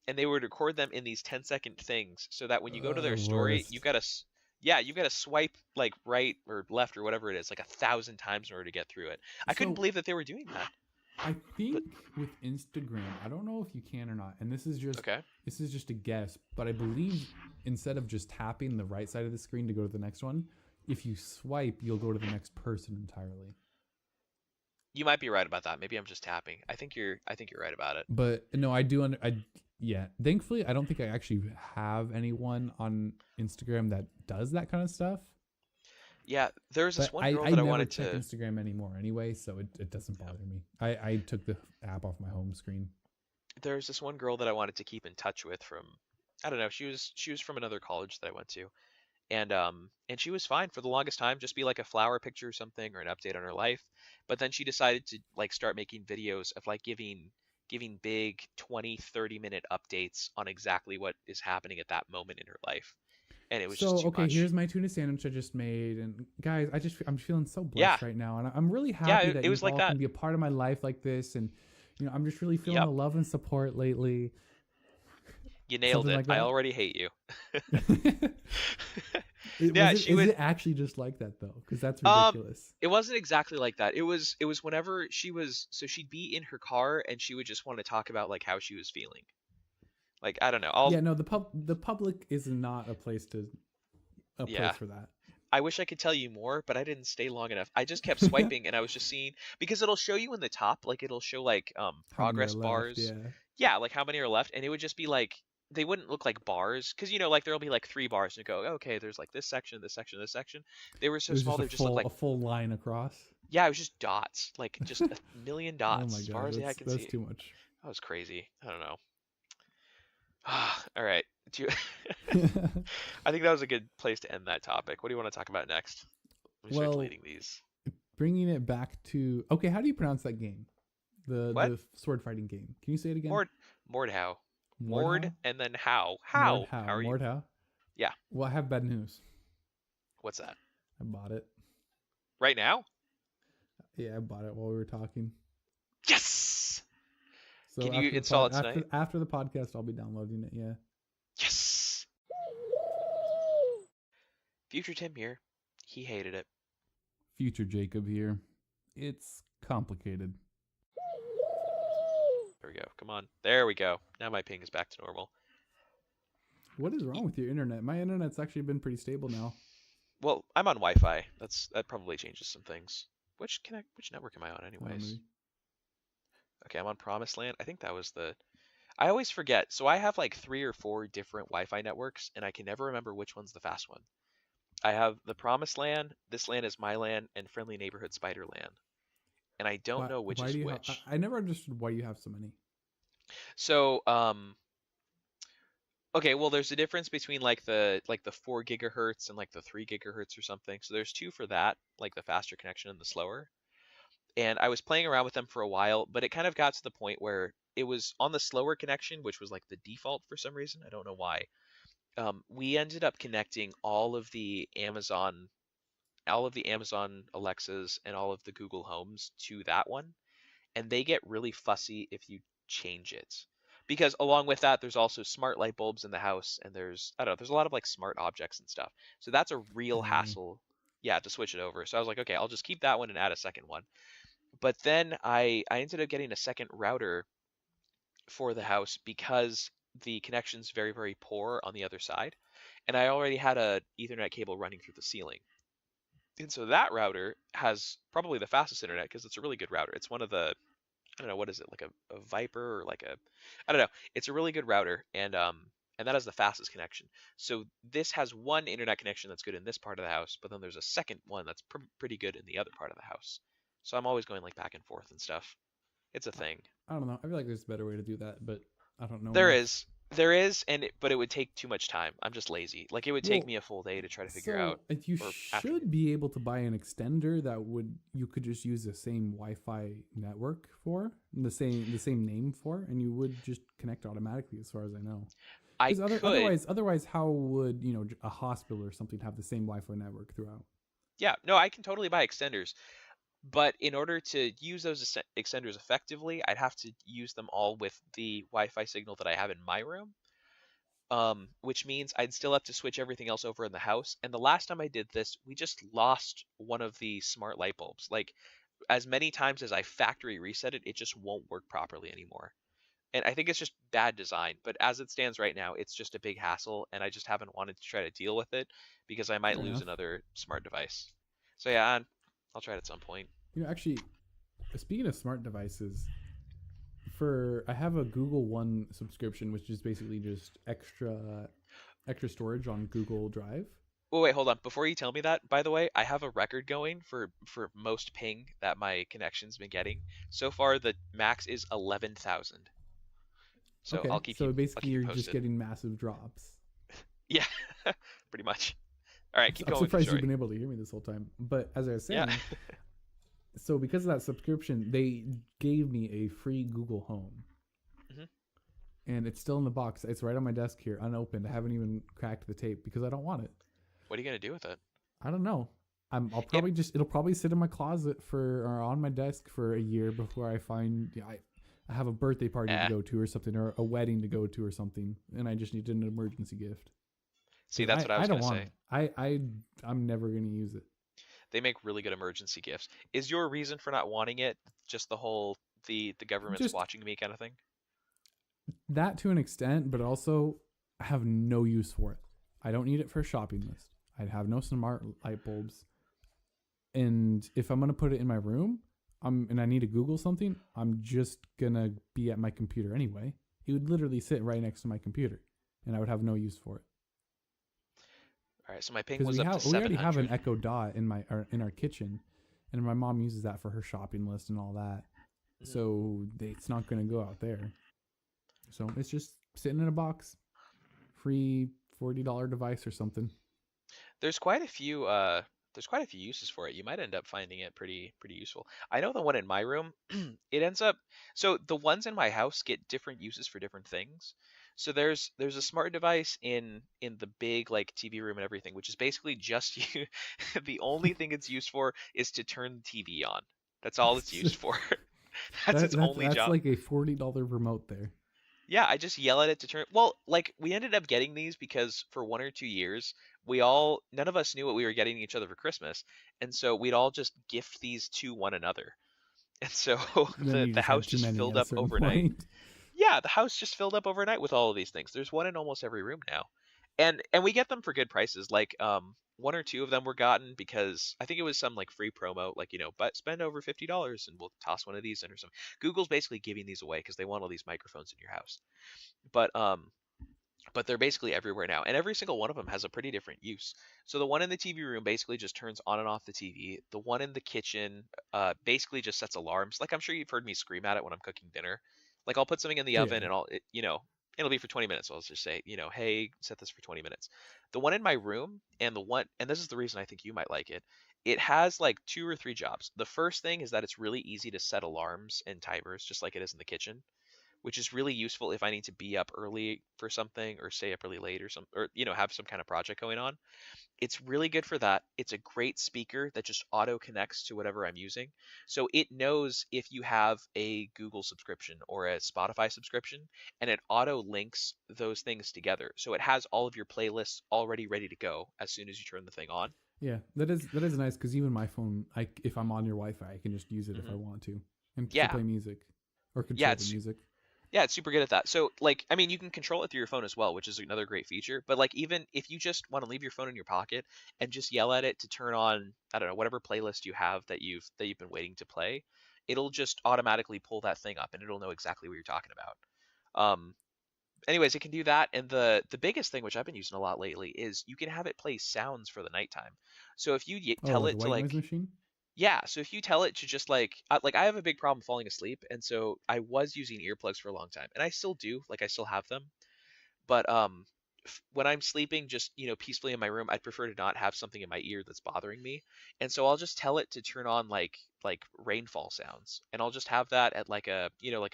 and they would record them in these 10-second things so that when you go to their story, Worst. you've got to swipe like right or left or whatever it is like 1,000 times in order to get through it. I couldn't So believe that they were doing that. I But think with Instagram, I don't know if you can or not, and okay. this is just a guess, but I believe instead of just tapping the right side of the screen to go to the next one, if you swipe, you'll go to the next person entirely. You might be right about that. Maybe I'm just tapping. I think you're right about it. But no, I do. Yeah. Thankfully, I don't think I actually have anyone on Instagram that does that kind of stuff. Yeah, there's this But one girl I that I never wanted check to. Instagram anymore anyway, so it doesn't bother me. I took the app off my home screen. There's this one girl that I wanted to keep in touch with from, I don't know, she was from another college that I went to, and she was fine for the longest time, just be like a flower picture or something or an update on her life. But then she decided to like start making videos of like giving big 20-30 minute updates on exactly what is happening at that moment in her life, and it was just So too okay, much. here's my tuna sandwich I just made, and guys, I'm feeling so Yeah, blessed right now, and I'm really yeah, happy that it you was like all can that. be a part of my life like this, and I'm just really feeling Yep, the love and support lately, you nailed something it. like I that. already hate you. Yeah, Is she would. it actually just like that though? Because that's Um, ridiculous. it wasn't exactly like that. It was whenever she was. So she'd be in her car and she would just want to talk about like how she was feeling. Like I don't know. Yeah, no, the public is not a Yeah. place for that. I wish I could tell you more, but I didn't stay long enough. I just kept swiping and I was just seeing because it'll show you in the top, like it'll show like How many are progress left? bars. Yeah. Yeah, like how many are left, and it would just be like they wouldn't look like bars because like there'll be like 3 bars and you go, okay, there's like this section, this section, this section. They were so It was small just they just looked like a full line across. yeah, it was just dots, like just a million Oh dots my as far god, as the eye can that's see. too much. That was crazy. I don't know. All right. Do you... I think that was a good place to end that topic. What do you want to talk about next? Let me start Well, deleting these. bringing it back to okay, how do you pronounce that game? What? The sword fighting game. Can you say it again? Mordhau. Mord Mordhau? and then how? How? Mordhau. How are you? Mordhau? Yeah. Well, I have bad news. What's that? I bought it. Right now? Yeah, I bought it while we were talking. Yes. So Can you install it tonight? After the podcast, I'll be downloading it. Yeah. Yes. Future Tim here. He hated it. Future Jacob here. It's complicated. There we go. Come on. There we go. Now my ping is back to normal. What is wrong with your internet? My internet's actually been pretty stable now. Well, I'm on Wi-Fi. That probably changes some things. Which network am I on anyways? Okay, I'm on Promised Land. I think that was the... I always forget. So I have like 3 or 4 different Wi-Fi networks, and I can never remember which one's the fast one. I have the Promised Land, This Land is My Land, and Friendly Neighborhood Spiderland. And I don't know which is which. I never understood why you have so many. So, okay, well, there's a difference between like the 4 gigahertz and like the 3 gigahertz or something. So there's 2 for that, like the faster connection and the slower. And I was playing around with them for a while, but it kind of got to the point where it was on the slower connection, which was like the default for some reason. I don't know why. We ended up connecting all of the Amazon Alexas and all of the Google Homes to that one, and they get really fussy if you change it. Because along with that, there's also smart light bulbs in the house, and there's I don't know, there's a lot of like smart objects and stuff. So that's a real hassle, yeah, to switch it over. So I was like, okay, I'll just keep that one and add a second one. But then I ended up getting a second router for the house because the connection's very, very poor on the other side. And I already had a Ethernet cable running through the ceiling. And so that router has probably the fastest internet because it's a really good router. It's one of the, I don't know, what is it, like a Viper or like a, I don't know. It's a really good router, and that has the fastest connection. So this has one internet connection that's good in this part of the house, but then there's a second one that's pretty good in the other part of the house. So I'm always going like back and forth and stuff. It's a thing. I don't know. I feel like there's a better way to do that, but I don't know. There is, but it would take too much time. I'm just lazy. Like it would take me a full day to try to figure out. You should be able to buy an extender that you could just use the same Wi-Fi network for, the same name for, and you would just connect automatically, as far as I know. I could. Otherwise, how would a hospital or something have the same Wi-Fi network throughout? Yeah, no, I can totally buy extenders. But in order to use those extenders effectively, I'd have to use them all with the Wi-Fi signal that I have in my room, which means I'd still have to switch everything else over in the house. And the last time I did this, we just lost one of the smart light bulbs. Like, as many times as I factory reset it, it just won't work properly anymore. And I think it's just bad design. But as it stands right now, it's just a big hassle, and I just haven't wanted to try to deal with it because I might lose another smart device. So yeah, I'll try it at some point. Actually, speaking of smart devices, I have a Google One subscription, which is basically just extra storage on Google Drive. Oh, wait, hold on. Before you tell me that, by the way, I have a record going for most ping that my connection's been getting. So far, the max is 11,000. So okay, I'll keep so you basically I'll keep you're posted. just getting massive drops. Yeah, pretty much. All right, keep going. I'm surprised you've been able to hear me this whole time. But as I was saying, so because of that subscription, they gave me a free Google Home. Mm-hmm. And it's still in the box. It's right on my desk here, unopened. I haven't even cracked the tape because I don't want it. What are you going to do with it? I don't know. I'll probably it'll probably sit in my closet or on my desk for a year before I find I have a birthday party to go to or something, or a wedding to go to or something, and I just need an emergency gift. See, 'Cause that's what I I was don't gonna want say. it. I'm never gonna use it. They make really good emergency gifts. Is your reason for not wanting it just the whole the government's Just watching me kind of thing? that to an extent, but also I have no use for it. I don't need it for a shopping list. I have no smart light bulbs. And if I'm gonna put it in my room, and I need to Google something, I'm just gonna be at my computer anyway. It would literally sit right next to my computer, and I would have no use for it. All right, so my ping Because was up to we already have an 700. Echo Dot in our kitchen, and my mom uses that for her shopping list and all that. Mhm. So it's not gonna go out there. So it's just sitting in a box, free $40 device or something. There's quite a few uses for it. You might end up finding it pretty useful. I know the one in my room, it ends up so the ones in my house get different uses for different things. So there's a smart device in the big like TV room and everything, which is basically just you. The only thing it's used for is to turn the TV on. That's all it's used for. That's its only That's job. like a $40 remote there. Yeah, I just yell at it to turn. Well, like we ended up getting these because for 1 or 2 years, we all none of us knew what we were getting each other for Christmas, and so we'd all just gift these to one another. And so And then you the just house had too just many filled at a up certain overnight. point. Yeah, the house just filled up overnight with all of these things. There's one in almost every room now. And we get them for good prices. Like one or two of them were gotten because I think it was some like free promo, like but spend over $50 and we'll toss one of these in or something. Google's basically giving these away because they want all these microphones in your house. But they're basically everywhere now, and every single one of them has a pretty different use. So the one in the TV room basically just turns on and off the TV. The one in the kitchen basically just sets alarms. Like I'm sure you've heard me scream at it when I'm cooking dinner. Like I'll put something in the Oh oven yeah. and it'll be for 20 minutes. So I'll just say, hey, set this for 20 minutes. The one in my room and this is the reason I think you might like it. It has like two or three jobs. The first thing is that it's really easy to set alarms and timers just like it is in the kitchen, which is really useful if I need to be up early for something or stay up really late or have some kind of project going on. It's really good for that. It's a great speaker that just auto connects to whatever I'm using. So it knows if you have a Google subscription or a Spotify subscription, and it auto links those things together. So it has all of your playlists already ready to go as soon as you turn the thing on. Yeah, that is nice because even my phone, if I'm on your Wi-Fi, I can just use it if I Hmm. want to, and to Yeah, play music or yeah, control the music. yeah, it's super good at that. So, like, I mean, you can control it through your phone as well, which is another great feature. But like, even if you just want to leave your phone in your pocket and just yell at it to turn on, I don't know, whatever playlist you have that you've been waiting to play, it'll just automatically pull that thing up and it'll know exactly what you're talking about. Anyways, it can do that, and the biggest thing which I've been using a lot lately is you can have it play sounds for the nighttime. So if you Oh, tell like a it to white noise like machine. yeah, so if you tell it to just like I have a big problem falling asleep, and so I was using earplugs for a long time, and I still do, like I still have them, but when I'm sleeping just, peacefully in my room, I'd prefer to not have something in my ear that's bothering me. And so I'll just tell it to turn on like rainfall sounds, and I'll just have that at like a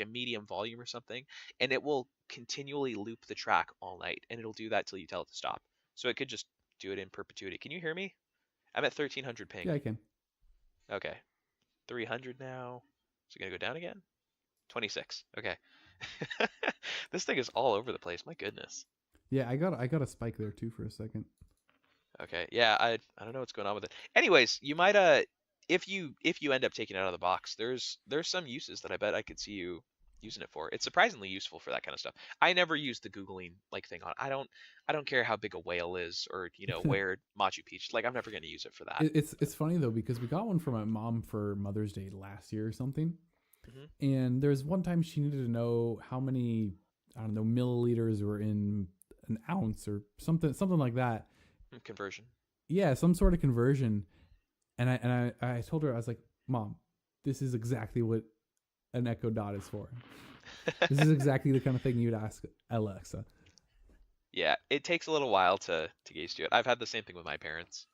medium volume or something, and it will continually loop the track all night, and it'll do that till you tell it to stop. So it could just do it in perpetuity. Can you hear me? I'm at 1300 ping. Yeah, I can. Okay. 300 now. Is it gonna go down again? 26. Okay. This thing is all over the place. My goodness. Yeah, I got a spike there too for a second. Okay. Yeah, I don't know what's going on with it. Anyways, you might if you end up taking it out of the box, there's some uses that I bet I could see you using it for. It's surprisingly useful for that kind of stuff. I never use the googling like thing on. I don't care how big a whale is or where Machu Picchu. Like I'm never going to use it for that. It's funny though because we got one for my mom for Mother's Day last year or something, Hmm. and there's one time she needed to know how many, I don't know, milliliters were in an ounce or something like that. Conversion. Yeah, some sort of conversion. And I told her, I was like, Mom, this is exactly what an Echo Dot is for. This is exactly the kind of thing you'd ask Alexa. Yeah, it takes a little while to get used to it. I've had the same thing with my parents,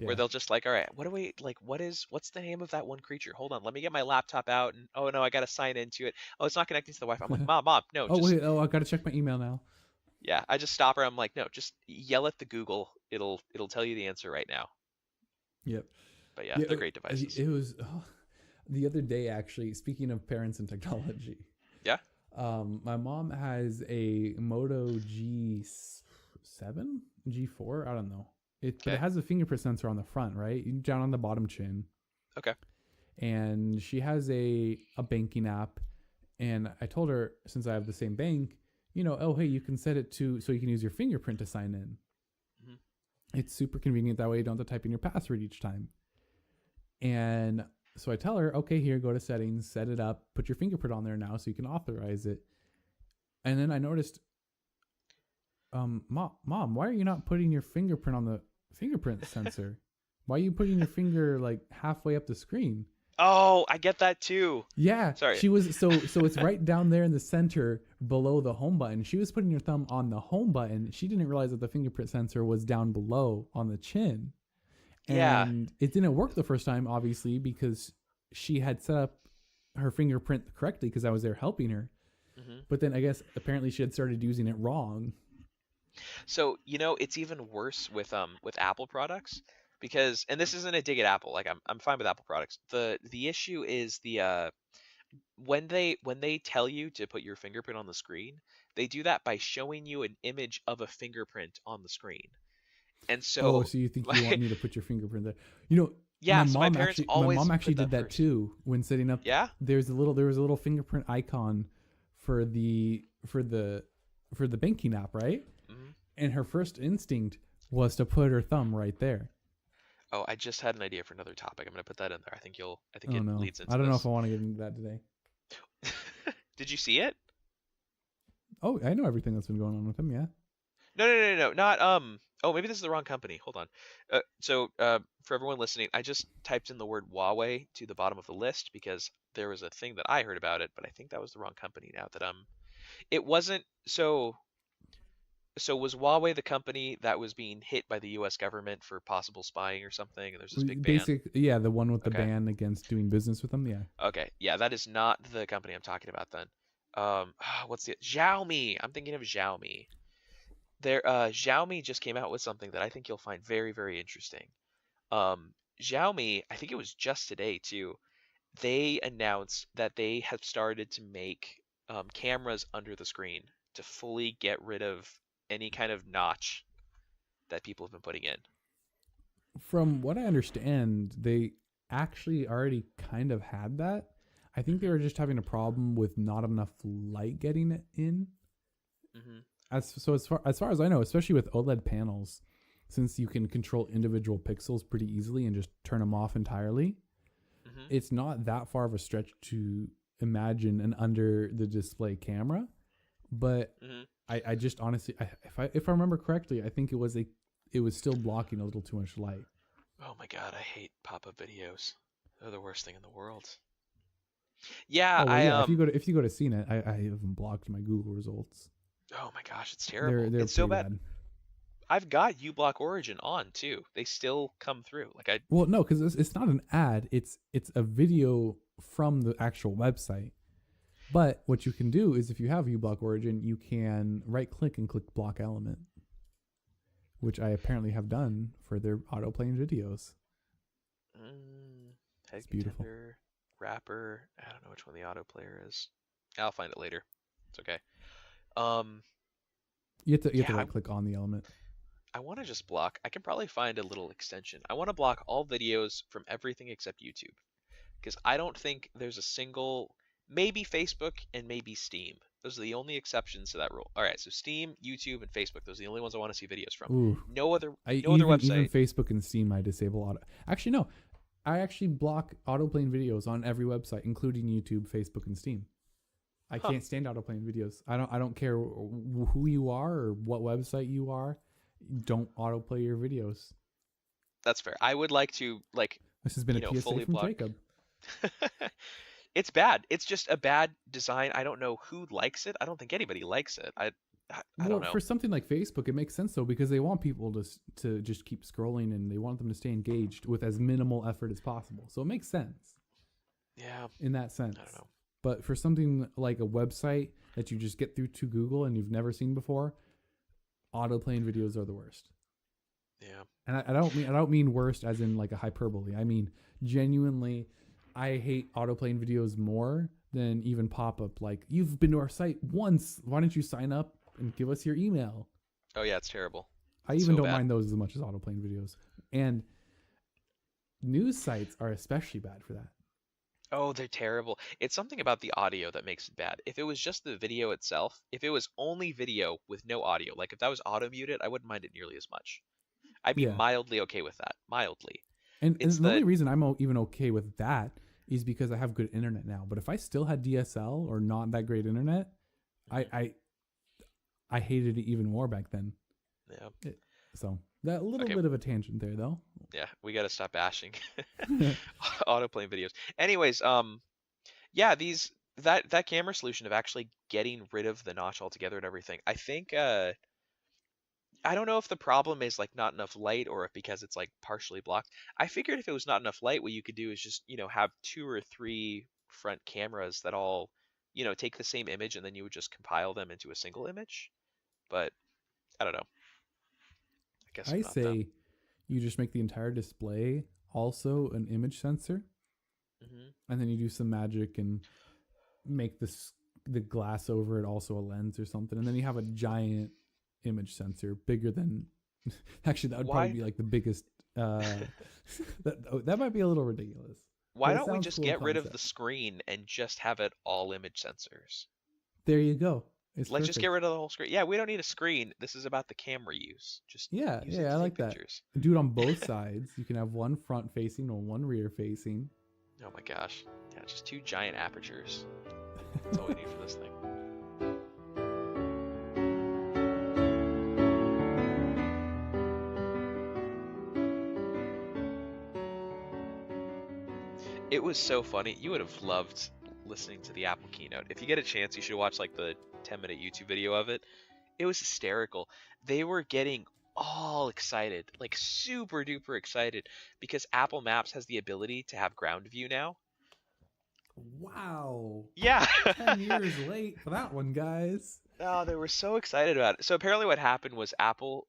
where Yeah. they'll just like, all right, what do we like? What's the name of that one creature? Hold on, let me get my laptop out, and oh no, I gotta sign into it. Oh, it's not connecting to the Wi-Fi. I'm like, Mom, no, Oh just wait, oh I gotta check my email now. yeah. I just stop her. I'm like, no, just yell at the Google. It'll tell you the answer right now. Yep. But yeah, Yeah, they're great devices. it was the other day actually. Speaking of parents and technology, Yeah. my mom has a Moto G G7, G4. I don't know. But Okay. it has a fingerprint sensor on the front, right? Down on the bottom chin. Okay. And she has a banking app. And I told her, since I have the same bank, oh, hey, you can set it to so you can use your fingerprint to sign in. Hmm. It's super convenient. That way you don't have to type in your password each time. And so I tell her, okay, here, go to settings, set it up, put your fingerprint on there now so you can authorize it. And then I noticed, mom, why are you not putting your fingerprint on the fingerprint sensor? Why are you putting your finger like halfway up the screen? Oh, I get that too. Yeah, Sorry. she was so it's right down there in the center below the home button. She was putting her thumb on the home button. She didn't realize that the fingerprint sensor was down below on the chin. Yeah. And it didn't work the first time, obviously, because she had set up her fingerprint correctly because I was there helping her. Hmm. But then I guess apparently she had started using it wrong. So, it's even worse with Apple products because, and this isn't a dig at Apple. Like I'm fine with Apple products. The issue is when they tell you to put your fingerprint on the screen, they do that by showing you an image of a fingerprint on the screen. And Oh, so so you think you want my me to put your fingerprint there? You know, yeah, so my parents my always mom actually put that did that first. too when setting up. Yeah? There was a little fingerprint icon for the banking app, right? Hmm. And her first instinct was to put her thumb right there. Oh, I just had an idea for another topic. I'm gonna put that in there. I think Oh it no, leads I into don't know if this. I want to get into that today. Did you see it? Oh, I know everything that's been going on with him. Yeah. No, no, no, no, not Oh, maybe this is the wrong company. Hold on. For everyone listening, I just typed in the word Huawei to the bottom of the list because there was a thing that I heard about it, but I think that was the wrong company. Now that it wasn't. So was Huawei the company that was being hit by the U.S. government for possible spying or something, and there's this big ban? Yeah, the one with the Okay. ban against doing business with them. Yeah. Okay. Yeah, that is not the company I'm talking about then. What's the Xiaomi? I'm thinking of Xiaomi. Xiaomi just came out with something that I think you'll find very, very interesting. Xiaomi, I think it was just today too. They announced that they have started to make cameras under the screen to fully get rid of any kind of notch that people have been putting in. From what I understand, they actually already kind of had that. I think they were just having a problem with not enough light getting it in. Hmm. As far as I know, especially with OLED panels, since you can control individual pixels pretty easily and just turn them off entirely, Hmm. it's not that far of a stretch to imagine an under the display camera. But Hmm. I just honestly, if I remember correctly, I think it was still blocking a little too much light. Oh my God, I hate pop-up videos. They're the worst thing in the world. Yeah, Oh well, I yeah. If you go to CNET, I haven't blocked my Google results. Oh my gosh, it's They're terrible. they're It's so pretty bad. bad. I've got uBlock Origin on too. They still come through. Like I Well, no, because it's not an ad. It's a video from the actual website. But what you can do is if you have uBlock Origin, you can right click and click block element, which I apparently have done for their auto playing videos. Head It's beautiful. contender, wrapper. I don't know which one the auto player is. I'll find it later. It's okay. Um, You have to yeah, right click on the element. I want to just block. I can probably find a little extension. I want to block all videos from everything except YouTube because I don't think there's a single, maybe Facebook and maybe Steam. Those are the only exceptions to that rule. All right, so Steam, YouTube, and Facebook. Those are the only ones I want to see videos from. Ooh, No other, I no other even website. Facebook and Steam I disable auto. Actually, no, I actually block auto playing videos on every website, including YouTube, Facebook, and Steam. I Huh? can't stand auto playing videos. I don't care who you are or what website you are. Don't autoplay your videos. That's fair. I would like to This has been a PSA fully from block. Jacob. It's bad. It's just a bad design. I don't know who likes it. I don't think anybody likes it. I don't Well, know. for something like Facebook, it makes sense though because they want people to just keep scrolling and they want them to stay engaged with as minimal effort as possible. So it makes sense Yeah, in that sense. I don't know. But for something like a website that you just get through to Google and you've never seen before, auto playing videos are the worst. Yeah. And I don't mean worst as in like a hyperbole. I mean genuinely, I hate auto playing videos more than even pop up. Like, you've been to our site once. Why don't you sign up and give us your email? Oh yeah, it's terrible. I It's even so don't bad. mind those as much as autoplaying videos. And news sites are especially bad for that. Oh, they're terrible. It's something about the audio that makes it bad. If it was just the video itself, if it was only video with no audio, like if that was auto muted, I wouldn't mind it nearly as much. I'd be Yeah. mildly okay with that. Mildly. And It's the only the reason I'm even okay with that is because I have good internet now. But if I still had DSL or not that great internet, I Mhm. I, I hated it even more back then. Yeah. It, so that little Okay, bit of a tangent there, though. yeah, we gotta stop bashing autoplaying videos. Anyways, yeah, these that camera solution of actually getting rid of the notch altogether and everything. I think I don't know if the problem is like not enough light or if because it's like partially blocked. I figured if it was not enough light, what you could do is just, have two or three front cameras that all, take the same image and then you would just compile them into a single image. But I don't know. I guess I'm I not them. say you just make the entire display also an image sensor, Hmm. and then you do some magic and make the glass over it also a lens or something, and then you have a giant image sensor bigger than. Actually, that would probably Why be like the biggest. Uh, that might be a little ridiculous, why but it don't we sounds just cool in get rid of the concept. screen and just have it all image sensors? There you go. It's Let's just get perfect. rid of the whole screen. Yeah, we don't need a screen. This is about the camera use. Just Yeah, use it yeah, I to take like that. pictures. Do it on both sides. You can have one front facing and one rear facing. Oh my gosh. Yeah, just two giant apertures. That's all we need for this thing. It was so funny. You would have loved listening to the Apple keynote. If you get a chance, you should watch like the 10-minute YouTube video of it. It was hysterical. They were getting all excited, like super duper excited, because Apple Maps has the ability to have ground view now. Wow. Yeah. 10 years late for that one, guys. Oh, they were so excited about it. So apparently what happened was Apple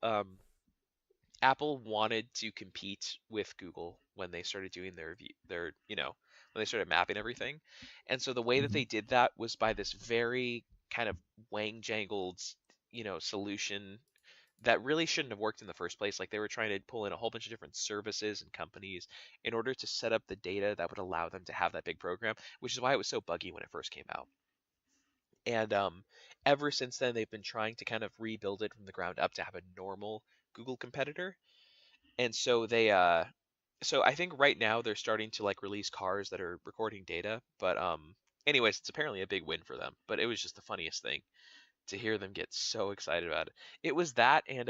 wanted to compete with Google when they started doing when they started mapping everything. And so the way that Hmm. they did that was by this very kind of wang jangled, solution that really shouldn't have worked in the first place. Like they were trying to pull in a whole bunch of different services and companies in order to set up the data that would allow them to have that big program, which is why it was so buggy when it first came out. And ever since then, they've been trying to kind of rebuild it from the ground up to have a normal Google competitor. And so I think right now they're starting to like release cars that are recording data. But anyways, it's apparently a big win for them. But it was just the funniest thing to hear them get so excited about it. It was that and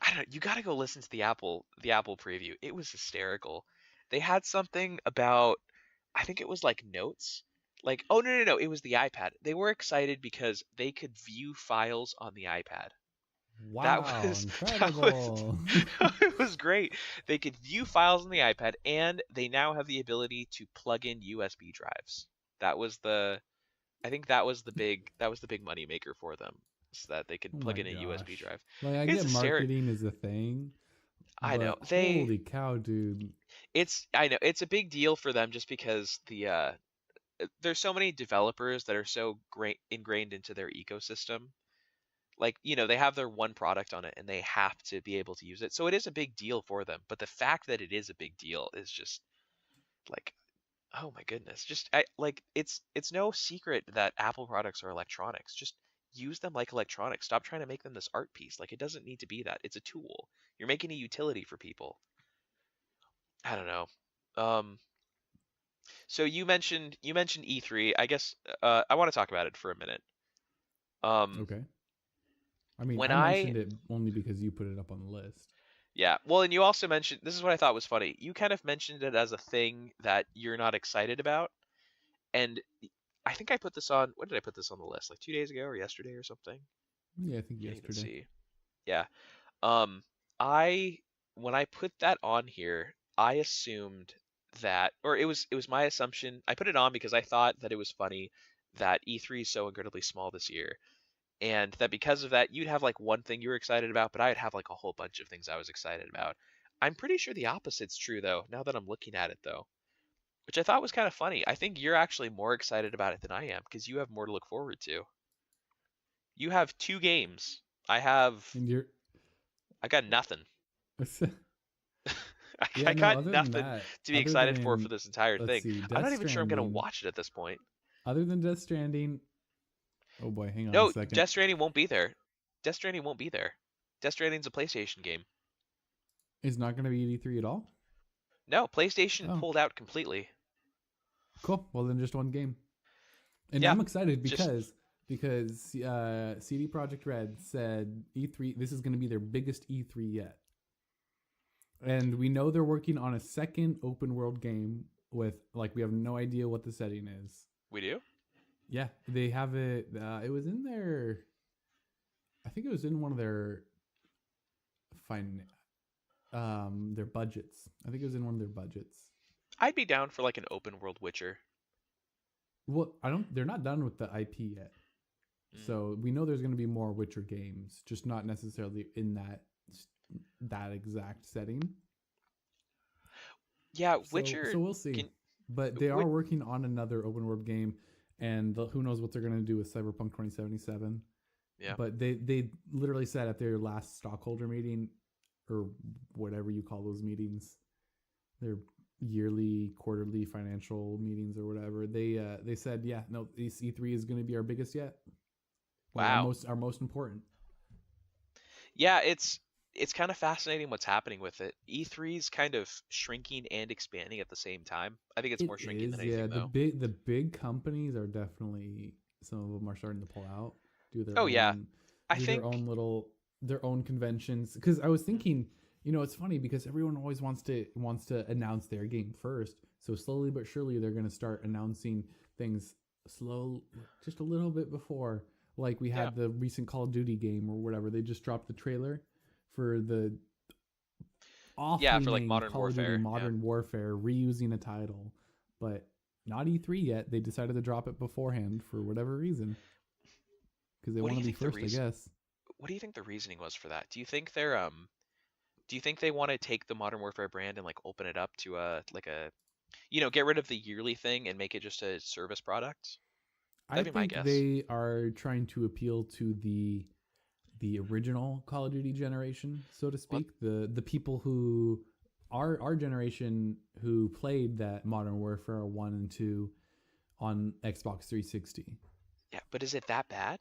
I don't know, you got to go listen to the Apple preview. It was hysterical. They had something about I think it was like notes. Like, oh no no no, it was the iPad. They were excited because they could view files on the iPad. That Wow, was that was incredible. it was great. They could view files on the iPad and they now have the ability to plug in USB drives. That was the I think that was the big money maker for them. Is that they could Oh plug my in a USB gosh. drive. Like, I It's get hysterical. marketing is a thing, I know. but holy cow, dude. I know it's a big deal for them just because there's so many developers that are so great ingrained into their ecosystem. Like, they have their one product on it and they have to be able to use it. So it is a big deal for them. But the fact that it is a big deal is just like, oh my goodness. Like it's no secret that Apple products are electronics. Just use them like electronics. Stop trying to make them this art piece. Like it doesn't need to be that. It's a tool. You're making a utility for people. I don't know. Um, so you mentioned E3. I guess I want to talk about it for a minute. Um, Okay. I mean, when I I mentioned it only because you put it up on the list. Yeah, well, and you also mentioned this is what I thought was funny. You kind of mentioned it as a thing that you're not excited about, and I think I put this on. When did I put this on the list? Like 2 days ago or yesterday or something? Yeah, I think Can't even yesterday. see. Yeah. Um, I when I put that on here, I assumed that, or it was my assumption. I put it on because I thought that it was funny that E3 is so incredibly small this year, and that because of that, you'd have like one thing you were excited about, but I'd have like a whole bunch of things I was excited about. I'm pretty sure the opposite's true though, now that I'm looking at it though, which I thought was kind of funny. I think you're actually more excited about it than I am because you have more to look forward to. You have two games. I have And you're I got nothing. I yeah, no, got other than nothing that, to be other excited for than this entire let's thing. see, I'm Death not even sure I'm gonna Stranding, watch it at this point. other than Death Stranding, oh boy, hang on a No, second. Death Stranding won't be there. Death Stranding won't be there. Death Stranding's a PlayStation game. It's not going to be ED3 at all? No, PlayStation Oh, pulled out completely. cool. Well, then just one game. And Yeah, I'm excited just because CD Projekt Red said E3 this is going to be their biggest E3 yet. And we know they're working on a second open world game with like we have no idea what the setting is. we do. Yeah, they have it it was in their I think it was in one of fine their budgets. I think it was in one of their budgets. I'd be down for like an open world Witcher. Well, I don't they're not done with the IP yet. Mm. So we know there's going to be more Witcher games, just not necessarily in that exact setting. Yeah, So Witcher we'll see. can. But they are working on another open world game, and who knows what they're going to do with Cyberpunk 2077. Yeah. But they literally said at their last stockholder meeting, or whatever you call those meetings, their yearly, quarterly financial meetings or whatever. They said, yeah, no, E3 is going to be our biggest yet. Like Wow. our most important. Yeah, it's kind of fascinating what's happening with it. E3's kind of shrinking and expanding at the same time. I think it's It more shrinking than is, yeah. anything though. The big companies are definitely some of them are starting to pull out, do their Oh yeah, own, I do their think own little their own conventions. Because I was thinking, it's funny because everyone always wants to announce their game first. So slowly but surely they're going to start announcing things slow, just a little bit before. Like we yeah. had the recent Call of Duty game or whatever. They just dropped the trailer for the Yeah, awfully for like named Modern Call of Duty Warfare. Yeah. Modern Warfare, reusing a title, but not E3 yet. They decided to drop it beforehand for whatever reason because they What do want you to be think the first, I reason guess. what do you think the reasoning was for that? Do you think they want to take the Modern Warfare brand and like open it up to get rid of the yearly thing and make it just a service product? I That'd be my think guess. they are trying to appeal to the original Call of Duty generation, so to Well, speak. The people who our generation who played that Modern Warfare 1 and 2 on Xbox 360. yeah, but is it that bad?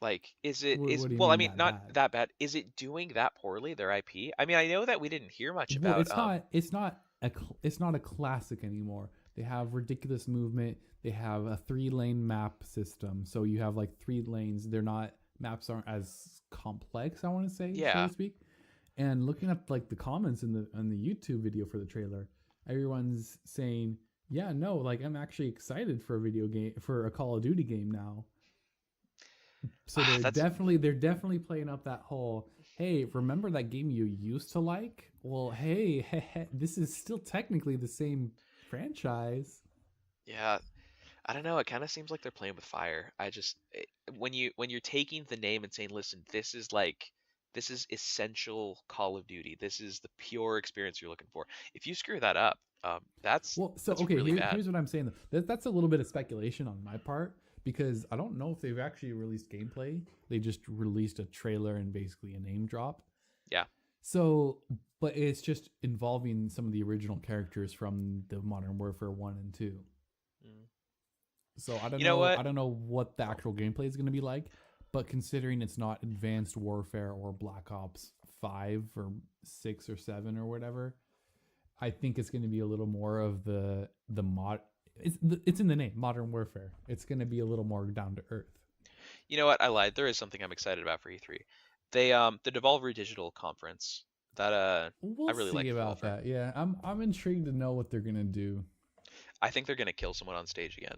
Like, is it is What do you well, I mean mean, that not bad? that bad. Is it doing that poorly, their IP? I mean, I know that we didn't hear much Well, about it's not a classic anymore. They have ridiculous movement. They have a 3-lane map system. So you have like 3 lanes. They're not maps aren't as complex, I want to say, so yeah. to speak. And looking at like the comments in the YouTube video for the trailer, everyone's saying, "Yeah, no, like I'm actually excited for a video game for a Call of Duty game now." So That's they're definitely playing up that whole, hey, remember that game you used to like? Well, hey, this is still technically the same franchise. yeah. I don't know. It kind of seems like they're playing with fire. When you're taking the name and saying, "Listen, this is essential Call of Duty. This is the pure experience you're looking for." If you screw that up, Well, so that's okay, really bad. here's what I'm saying. That's a little bit of speculation on my part because I don't know if they've actually released gameplay. They just released a trailer and basically a name drop. Yeah. So, but it's just involving some of the original characters from the Modern Warfare 1 and 2. Mm. So I don't You know know. what? I don't know what the Oh, actual gameplay is going to be like, but considering it's not Advanced Warfare or Black Ops 5 or 6 or 7 or whatever, I think it's going to be a little more of the mod. It's in the name, Modern Warfare. It's going to be a little more down to earth. you know what? I lied. There is something I'm excited about for E3. The Devolver Digital conference. That I We'll really see like about Devolver. that. Yeah, I'm intrigued to know what they're going to do. I think they're gonna kill someone on stage again.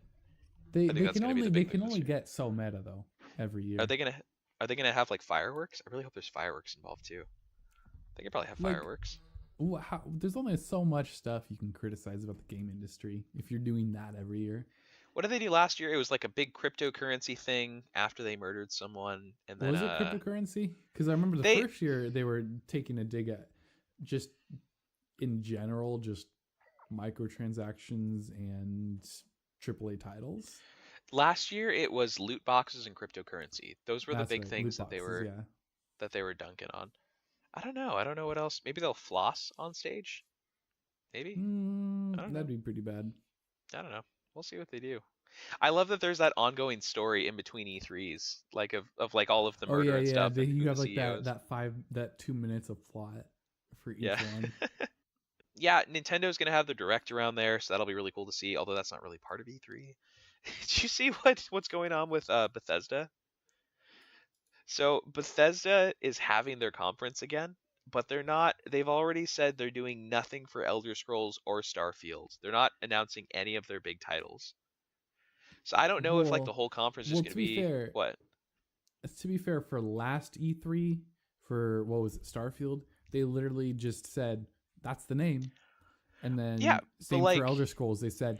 They I think they that's can gonna be only the they big can thing this only year. get so meta though every Are year. they gonna are they gonna have like fireworks? I really hope there's fireworks involved too. They could probably have Like fireworks. there's only so much stuff you can criticize about the game industry if you're doing that every year. What did they do last year? It was like a big cryptocurrency thing after they murdered someone, and then Was it cryptocurrency? Because I remember the they first year they were taking a dig at just in general, just microtransactions and AAA titles. Last year it was loot boxes and cryptocurrency. Those were the That's big right. Loot things boxes. Yeah. that they were dunking on. I don't know. I don't know what else. Maybe they'll floss on stage. Maybe. I don't That'd know. be pretty bad. I don't know. We'll see what they do. I love that there's that ongoing story in between E3s, like of like all of the Oh murder yeah, and yeah. stuff and You who the have like CEO is. that 2 minutes of plot for Yeah. each one. Yeah, Nintendo's gonna have their direct around there, so that'll be really cool to see. Although that's not really part of E3. Did you see what's going on with Bethesda? So Bethesda is having their conference again, but they're not. They've already said they're doing nothing for Elder Scrolls or Starfield. They're not announcing any of their big titles. So I don't know if like the Well, whole conference is well, just gonna be what. to be fair, for last E3, for what was it, Starfield, they literally just said that's the name, and Yeah, then but same for like Elder Scrolls. They said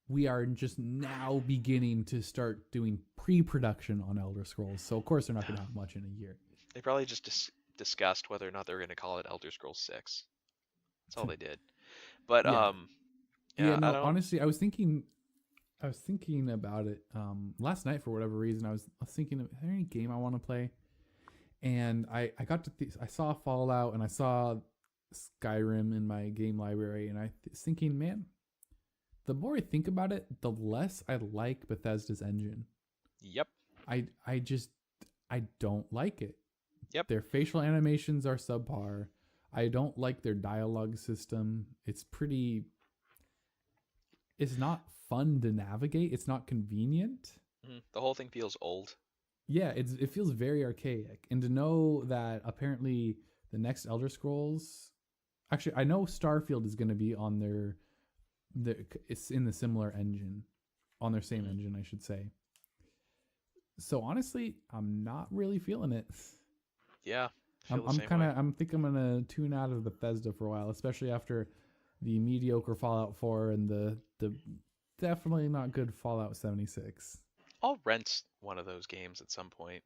we are just now beginning to start doing pre-production on Elder Scrolls. So of course they're not going to have much in a year. they probably just discussed whether or not they were gonna call it Elder Scrolls 6. That's all they did. But Yeah, yeah. yeah, I No, don't. honestly, I was thinking about it last night for whatever reason. I was thinking, is there any game I want to play? And I got to I saw Fallout and I saw Skyrim in my game library, and I was thinking, man, the more I think about it, the less I like Bethesda's engine. Yep. I just I don't like it. Yep. Their facial animations are subpar. I don't like their dialogue system. It's not fun to navigate. It's not convenient. The whole thing feels old. Yeah, it feels very archaic. And to know that apparently the next Elder Scrolls, actually, I know Starfield is going to be on it's in the similar engine, on their same engine, I should say. So honestly, I'm not really feeling it. Yeah. I'm think I'm gonna tune out of Bethesda for a while, especially after the mediocre Fallout 4 and the definitely not good Fallout 76. I'll rent one of those games at some point.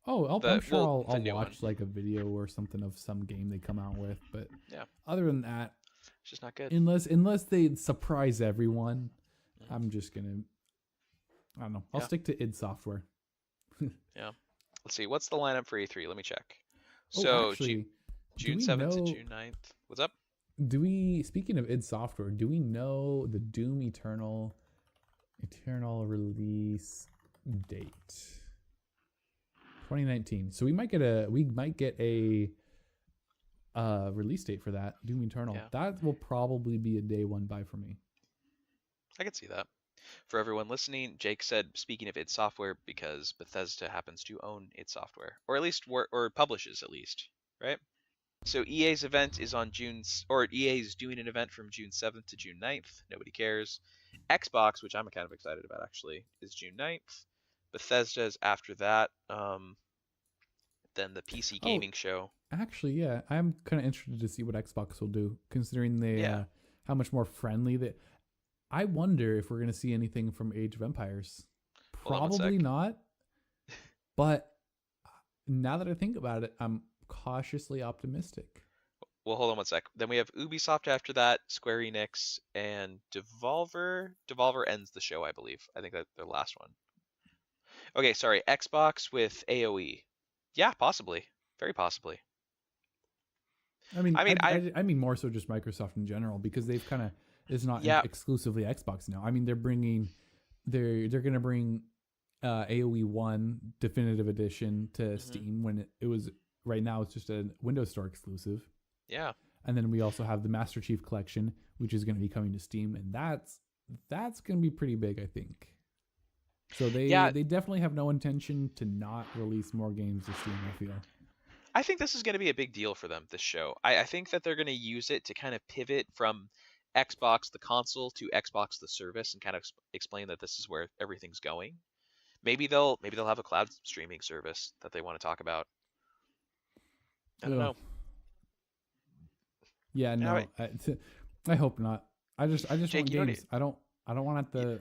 Oh, I'm sure I'll new watch one. like a video or something of some game they come out with, but Yeah, other than that, it's just not good. unless they surprise everyone, Mhm. I'm just gonna, I don't know. I'll Yeah. stick to id Software. Yeah. Let's see. What's the lineup for E3? Let me check. Oh, So actually, June we 7th to know? June 9th. What's up? Speaking of id Software, do we know the Doom Eternal release date? 2019. So we might get a release date for that, Doom Eternal. Yeah. That will probably be a day one buy for me. I could see that. For everyone listening, Jake said, speaking of id Software, because Bethesda happens to own id Software, or at least or publishes at least, right? So EA's event is on EA's doing an event from June 7th to June 9th. Nobody cares. Xbox, which I'm kind of excited about actually, is June 9th. Bethesda's after that. Then the PC gaming show. Actually, yeah, I'm kind of interested to see what Xbox will do, considering Yeah. how much more friendly they. I wonder if we're gonna see anything from Age of Empires. Hold on one Probably sec. not. But now that I think about it, I'm cautiously optimistic. Well, hold on one sec. Then we have Ubisoft after that, Square Enix, and Devolver. Devolver ends the show, I believe. I think that's their last one. Okay, sorry. Xbox with AoE. Yeah, possibly. Very possibly. I mean, I mean, I mean more so just Microsoft in general, because they've kind of, it's not Yeah. exclusively Xbox now. I mean, they're going to bring AoE 1 Definitive Edition to Steam when it was, right now it's just a Windows Store exclusive. Yeah. And then we also have the Master Chief Collection, which is going to be coming to Steam, and that's going to be pretty big, I think. So they definitely have no intention to not release more games to Steam, I feel. I think this is going to be a big deal for them, this show. I think that they're going to use it to kind of pivot from Xbox the console to Xbox the service and kind of explain that this is where everything's going. Maybe they'll have a cloud streaming service that they want to talk about. I don't know. Yeah, no, I hope not. I just Jake, want games. I don't want the.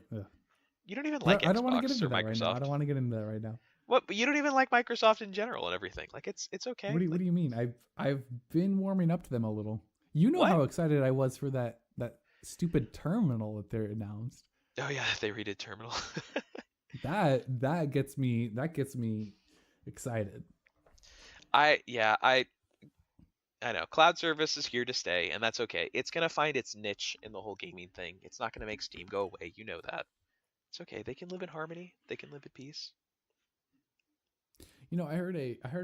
You don't even like Xbox I don't want to get into or that Microsoft. right now. I don't want to get into that right now. What? But you don't even like Microsoft in general and everything. Like it's okay. What do you mean? I've been warming up to them a little. You know What? how excited I was for that stupid terminal that they announced. Oh yeah, they redid Terminal. That gets me excited. I know cloud service is here to stay, and that's okay. It's gonna find its niche in the whole gaming thing. It's not gonna make Steam go away. You know that. It's okay. They can live in harmony. They can live at peace. You know, I heard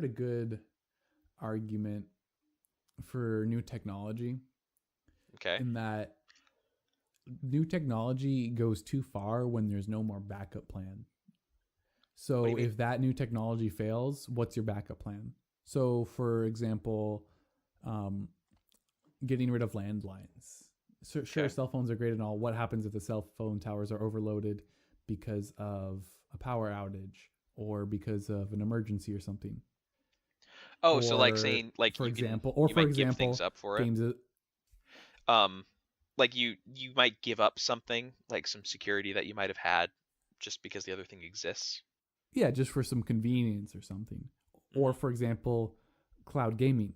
a good argument for new technology Okay. in that new technology goes too far when there's no more backup plan. What do So you mean? if that new technology fails, what's your backup plan? So for example, um, getting rid of landlines. So, sure, Okay. cell phones are great and all. What happens if the cell phone towers are overloaded because of a power outage or because of an emergency or something? Oh, so like Or saying like you for might give things example, up for it. games. Um, like you might give up something like some security that you might have had just because the other thing exists. Yeah, just for some convenience or something. Or Hmm. for example, cloud gaming.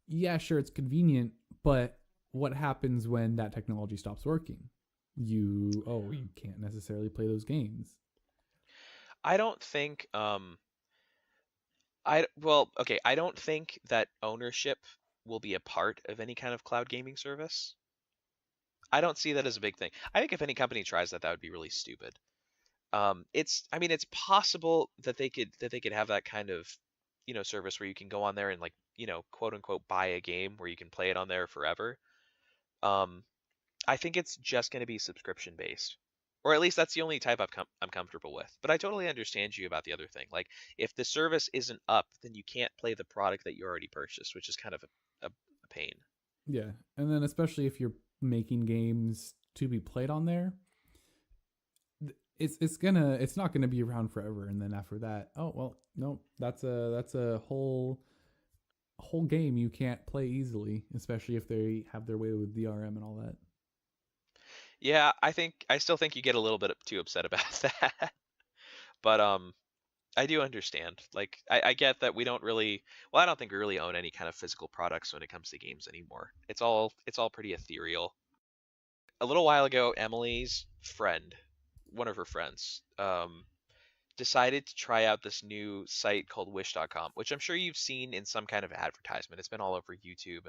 Yeah, sure, it's convenient, but what happens when that technology stops working? You can't necessarily play those games. I don't think I well, okay, I don't think that ownership will be a part of any kind of cloud gaming service. I don't see that as a big thing. I think if any company tries that, that would be really stupid. I mean, it's possible that they could have that kind of, service where you can go on there and like, quote unquote, buy a game where you can play it on there forever. Um, I think it's just going to be subscription based, or at least that's the only type I'm comfortable with. But I totally understand you about the other thing. Like, if the service isn't up, then you can't play the product that you already purchased, which is kind of a pain. Yeah, and then especially if you're making games to be played on there, it's not gonna be around forever. And then after that, oh well, no, that's a whole game you can't play easily, especially if they have their way with DRM and all that. Yeah, I still think you get a little bit too upset about that. But I do understand. Like, I get that we don't really, well, I don't think we really own any kind of physical products when it comes to games anymore. It's all pretty ethereal. A little while ago, Emily's friend, one of her friends, decided to try out this new site called Wish.com, which I'm sure you've seen in some kind of advertisement. It's been all over YouTube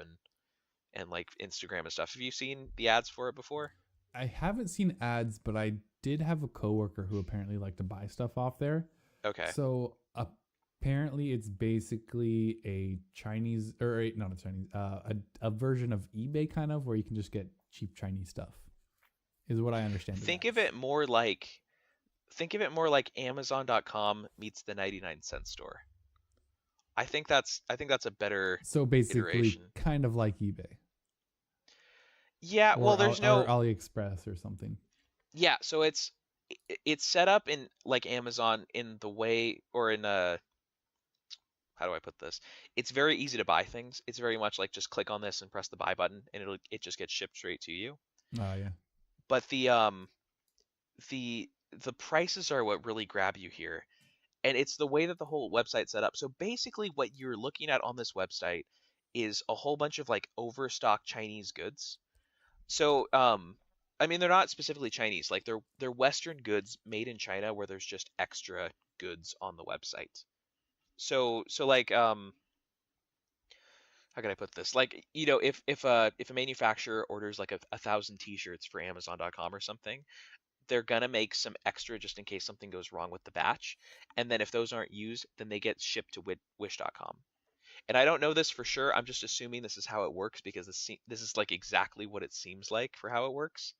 and like Instagram and stuff. Have you seen the ads for it before? I haven't seen ads, but I did have a coworker who apparently liked to buy stuff off there. Okay. So apparently, it's basically a Chinese or not a Chinese, a version of eBay kind of where you can just get cheap Chinese stuff. Is what I understand it Think of as. it more like think of it more like Amazon.com meets the 99-cent store. I think that's a better So basically, iteration. kind of like eBay Yeah, well, there's or no AliExpress or something. yeah, so it's set up in like Amazon in the way or in how do I put this? It's very easy to buy things. It's very much like just click on this and press the buy button and it just gets shipped straight to you. Oh yeah, But the prices are what really grab you here. And it's the way that the whole website's set up. So basically what you're looking at on this website is a whole bunch of like overstock Chinese goods. So I mean they're not specifically Chinese, like they're Western goods made in China where there's just extra goods on the website. So like how can I put this? Like, if a manufacturer orders like a thousand t-shirts for Amazon.com or something, they're gonna make some extra just in case something goes wrong with the batch. And then if those aren't used, then they get shipped to Wish.com. And I don't know this for sure. I'm just assuming this is how it works because this is like exactly what it seems like for how it works.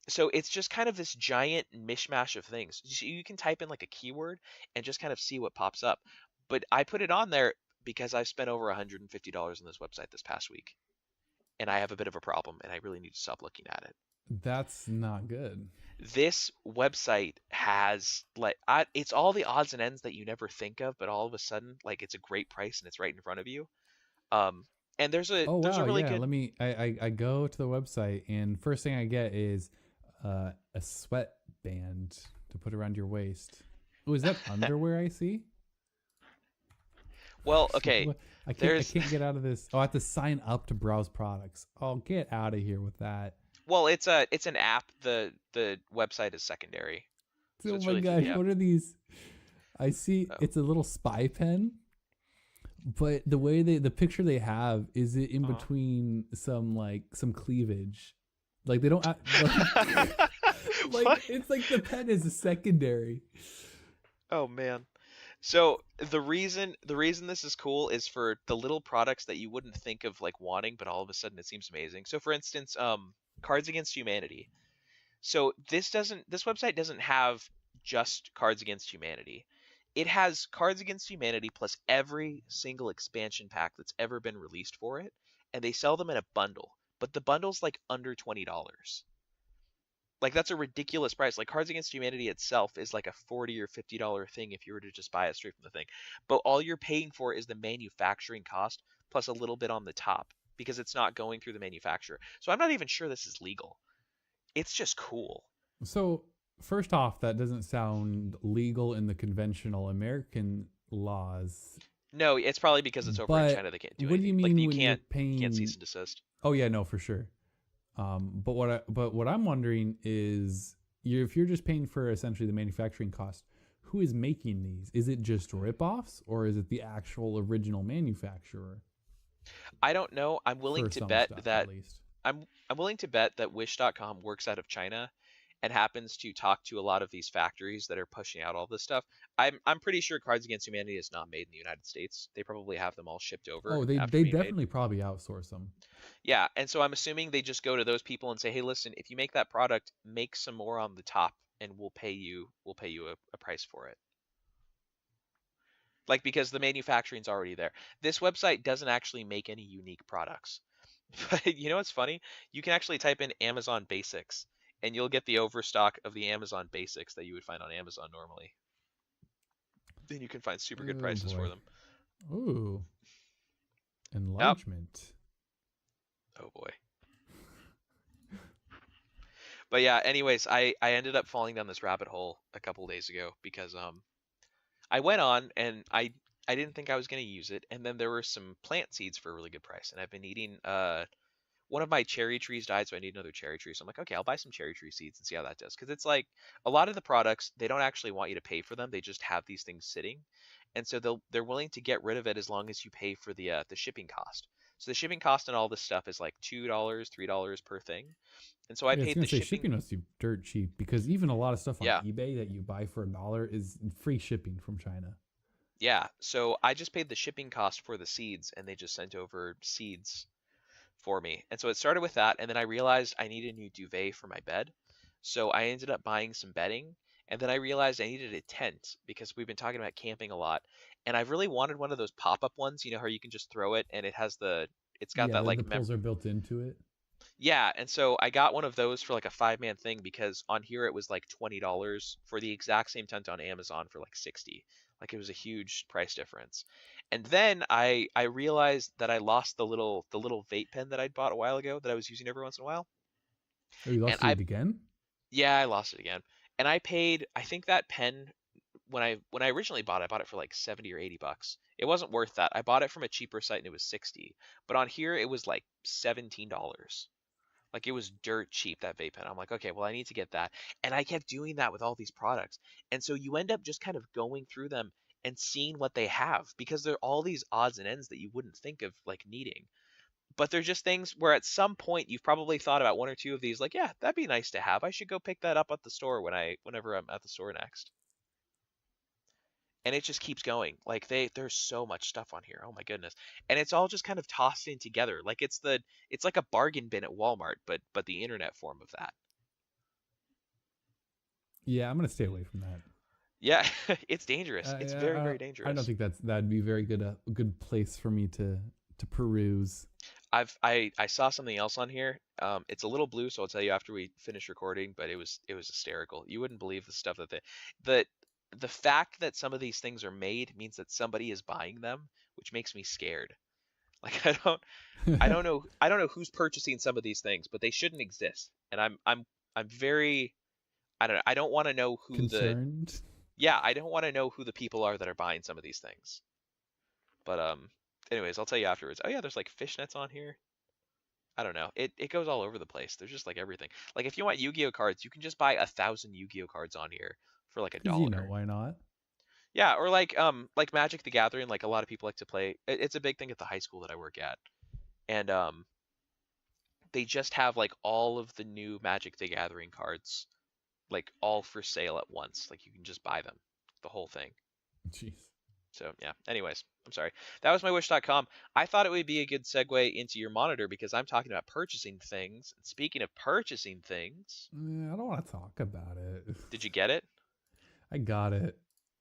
So it's just kind of this giant mishmash of things. You can type in like a keyword and just kind of see what pops up. But I put it on there because I've spent over $150 on this website this past week, and I have a bit of a problem, and I really need to stop looking at it. that's not good. This website has like it's all the odds and ends that you never think of, but all of a sudden, like it's a great price and it's right in front of you. Um, and Oh there's a wow, really yeah. good. Let me. I go to the website and first thing I get is a sweatband to put around your waist. Oh, is that underwear I see? Well, okay, I there's can't get out of this. Oh, I have to sign up to browse products. Oh, get out of here with that. well, it's an app. The website is secondary. So Oh it's my really cute. gosh, Yeah. what are these? I see Oh. it's a little spy pen, but the way the picture they have is it in Uh-huh. between some cleavage. Like they don't like What? like it's like the pen is a secondary. Oh man. So the reason this is cool is for the little products that you wouldn't think of like wanting, but all of a sudden it seems amazing. So for instance, Cards Against Humanity. So this website doesn't have just Cards Against Humanity. It has Cards Against Humanity plus every single expansion pack that's ever been released for it, and they sell them in a bundle. But the bundle's like under $20. Like that's a ridiculous price. Like Cards Against Humanity itself is like a $40 or $50 thing if you were to just buy it straight from the thing. But all you're paying for is the manufacturing cost plus a little bit on the top because it's not going through the manufacturer. So I'm not even sure this is legal. It's just cool. So first off, that doesn't sound legal in the conventional American laws. No, it's probably because it's over in But China they can't do what do you anything. Like mean you when you're can't cease paying? and desist. Oh yeah, no, for sure. But what I'm wondering is, if you're just paying for essentially the manufacturing cost, who is making these? Is it just ripoffs, or is it the actual original manufacturer I don't know. for some stuff at least? I'm willing to bet that Wish.com works out of China and happens to talk to a lot of these factories that are pushing out all this stuff. I'm pretty sure Cards Against Humanity is not made in the United States. They probably have them all shipped over Oh, they after they being made. definitely probably outsource them. Yeah, and so I'm assuming they just go to those people and say, "Hey, listen, if you make that product, make some more on the top, and we'll pay you a price for it." Like because the manufacturing's already there. This website doesn't actually make any unique products. But you know what's funny? You can actually type in Amazon Basics, and you'll get the overstock of the Amazon Basics that you would find on Amazon normally. Then you can find super good Oh prices for boy. them. Ooh, Yep. enlargement. Oh boy. But yeah, anyways, I ended up falling down this rabbit hole a couple days ago because I went on and I didn't think I was going to use it, and then there were some plant seeds for a really good price, and I've been eating one of my cherry trees died, so I need another cherry tree. So I'm like, okay, I'll buy some cherry tree seeds and see how that does. Because it's like a lot of the products, they don't actually want you to pay for them. They just have these things sitting, and so they're willing to get rid of it as long as you pay for the shipping cost. So the shipping cost and all this stuff is like $2, $3 per thing. And so I Yeah, I was paid gonna the say shipping. shipping must be dirt cheap because even a lot of stuff on Yeah, eBay that you buy for $1 is free shipping from China. yeah. So I just paid the shipping cost for the seeds, and they just sent over seeds for me. And so it started with that, and then I realized I needed a new duvet for my bed. So I ended up buying some bedding, and then I realized I needed a tent because we've been talking about camping a lot. And I've really wanted one of those pop-up ones, you know, how you can just throw it and it's got Yeah, that the like poles are built into it. yeah, and so I got one of those for like a 5-man thing because on here it was like $20 for the exact same tent on Amazon for like 60. Like it was a huge price difference. And then I realized that I lost the little vape pen that I'd bought a while ago that I was using every once in a while. Oh, you And lost it again? yeah, I lost it again. And I paid, I think that pen when I originally bought it, I bought it for like 70 or 80 bucks. It wasn't worth that. I bought it from a cheaper site and it was 60. But on here it was like $17. Like it was dirt cheap, that vape pen. I'm like, okay, well I need to get that. And I kept doing that with all these products. And so you end up just kind of going through them and seeing what they have because they're all these odds and ends that you wouldn't think of like needing. But they're just things where at some point you've probably thought about one or two of these like, yeah, that'd be nice to have. I should go pick that up at the store whenever I'm at the store next. And it just keeps going. Like there's so much stuff on here. Oh my goodness. And it's all just kind of tossed in together. Like it's like a bargain bin at Walmart, but the internet form of that. Yeah, I'm gonna stay away from that. Yeah, it's dangerous. It's very, very I don't dangerous. think that'd be very good a good place for me to peruse. I saw something else on here. It's a little blue, so I'll tell you after we finish recording, but it was hysterical. You wouldn't believe the stuff that the the fact that some of these things are made means that somebody is buying them, which makes me scared. Like I don't know who's purchasing some of these things, but they shouldn't exist. And I'm very I don't know. I don't want to know who the Concerned. yeah, I don't want to know who the people are that are buying some of these things. But anyways, I'll tell you afterwards. Oh yeah, there's like fishnets on here. I don't know. It goes all over the place. There's just like everything. Like if you want Yu-Gi-Oh cards, you can just buy 1,000 Yu-Gi-Oh cards on here for like Because $1. why not? Yeah, or like Magic the Gathering, like a lot of people like to play. It's a big thing at the high school that I work at. And they just have like all of the new Magic the Gathering cards like all for sale at once. Like you can just buy them, the whole thing. Jeez. So yeah. Anyways, I'm sorry. That was my wish.com. I thought it would be a good segue into your monitor because I'm talking about purchasing things. And speaking of purchasing things, I don't want to talk about it. did you get it? I got it.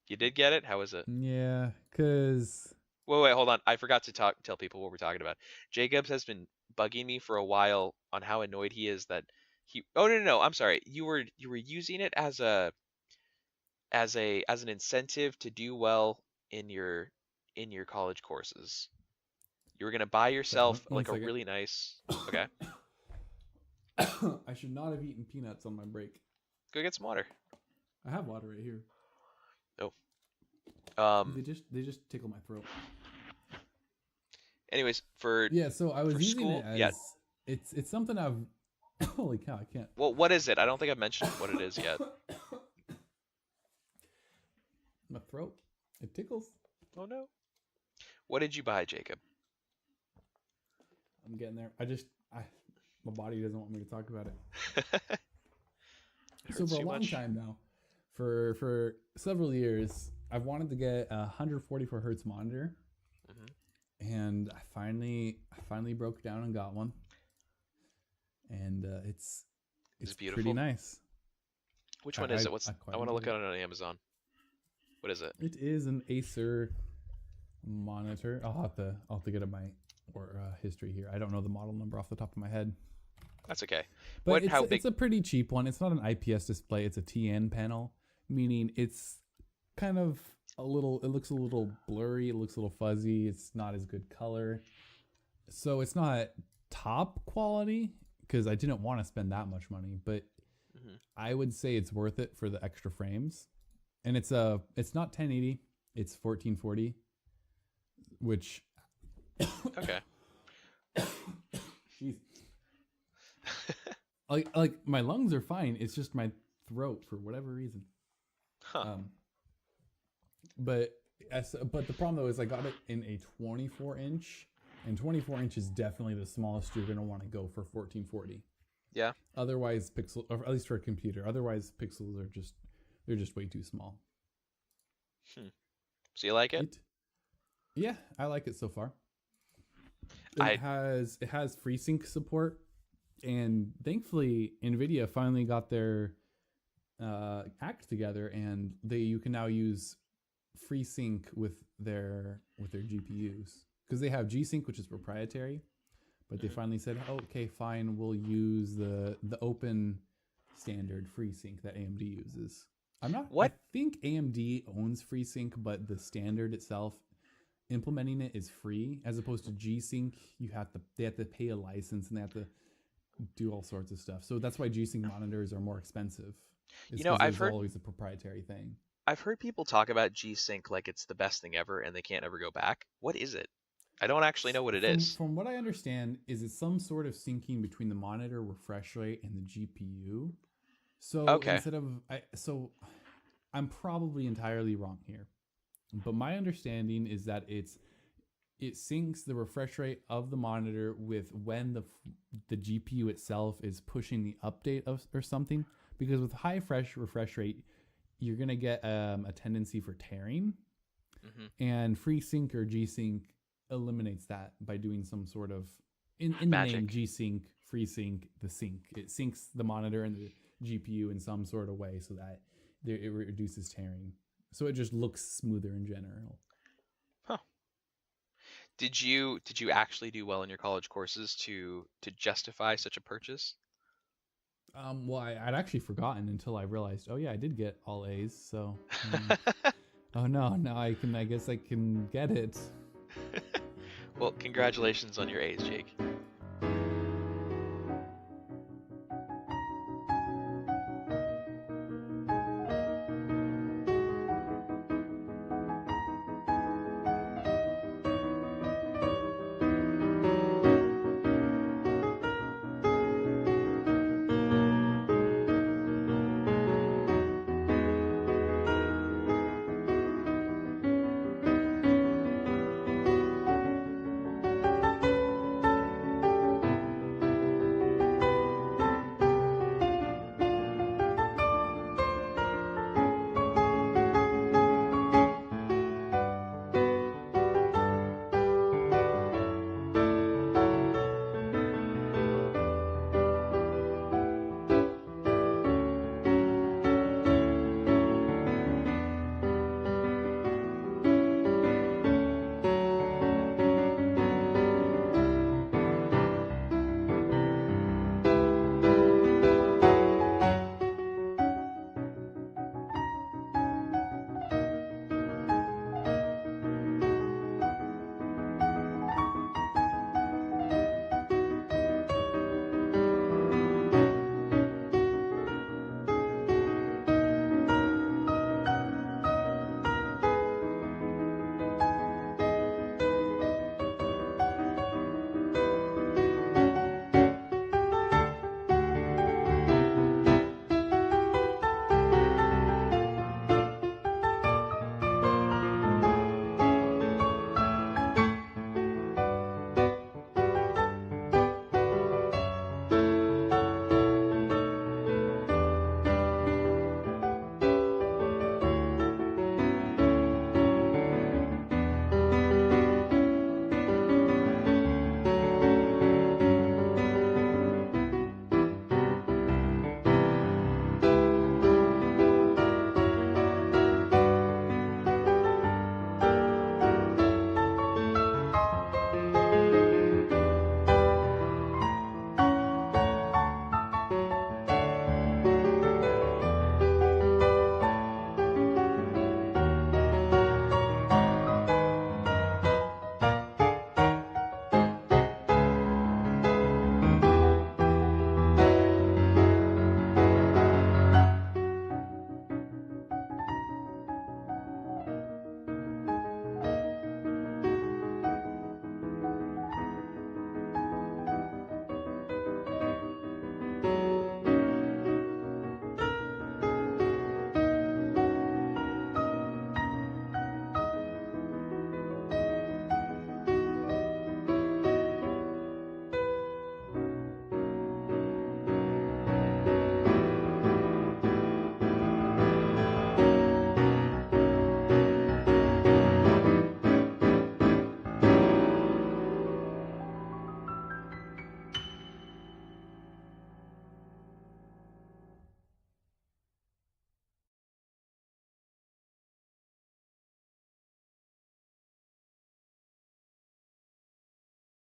You did get it? How was it? Yeah, because Wait, hold on. I forgot to tell people what we're talking about. Jacobs has been bugging me for a while on how annoyed he is that he. Oh no, I'm sorry. You were using it as an incentive to do well in your college courses. You were gonna buy sorry, yourself one like a second. really nice. Okay, I should not have eaten peanuts on my break. go get some water. I have water right here. Oh. They just tickle my throat. Anyways, for Yeah, so I was for using school, it as yeah. it's something I've holy cow, I can't. Well, what is it? I don't think I've mentioned what it is yet. My throat. It tickles. Oh no. What did you buy, Jacob? I'm getting there. My body doesn't want me to talk about it. So for a long time now, for several years, I've wanted to get a 144 hertz monitor, and I finally broke down and got one, and it's beautiful. pretty nice. Which one is it? I want to look at it on Amazon. What is it? It is an Acer monitor. I'll have to get up my history here. I don't know the model number off the top of my head. That's okay. But it's a pretty cheap one. It's not an IPS display. It's a TN panel, meaning it's kind of it looks a little blurry. It looks a little fuzzy. It's not as good color. So it's not top quality because I didn't want to spend that much money, but I would say it's worth it for the extra frames. And it's not 1080, it's 1440, which okay. Jeez. like my lungs are fine. It's just my throat for whatever reason. Huh. But the problem though is I got it in a 24 inch, and 24 inch is definitely the smallest you're gonna want to go for 1440. Yeah. Otherwise, or at least for a computer. Otherwise, pixels are just way too small. So you like it? Yeah, I like it so far. It has FreeSync support, and thankfully NVIDIA finally got their act together, and you can now use FreeSync with their GPUs, because they have G-Sync, which is proprietary, but they finally said, oh, okay, fine, we'll use the open standard FreeSync that AMD uses. I think AMD owns FreeSync, but the standard itself, implementing it is free, as opposed to G-Sync. They have to pay a license, and they have to do all sorts of stuff. So that's why G-Sync monitors are more expensive. I've heard always a proprietary thing. I've heard people talk about G-Sync like it's the best thing ever, and they can't ever go back. What is it? I don't actually know what it is. From what I understand, is it's some sort of syncing between the monitor refresh rate and the GPU. So instead of I'm probably entirely wrong here, but my understanding is that it syncs the refresh rate of the monitor with when the GPU itself is pushing the update or something. Because with high refresh rate, you're gonna get a tendency for tearing, and FreeSync or G-Sync eliminates that by doing some sort of in the name G-Sync, FreeSync, the sync. It syncs the monitor and the GPU in some sort of way so that it reduces tearing. So it just looks smoother in general. Huh. Did you actually do well in your college courses to justify such a purchase? Well, I'd actually forgotten until I realized, oh yeah, I did get all A's. So, oh no, now I guess I can get it. Well, congratulations on your A's, Jake.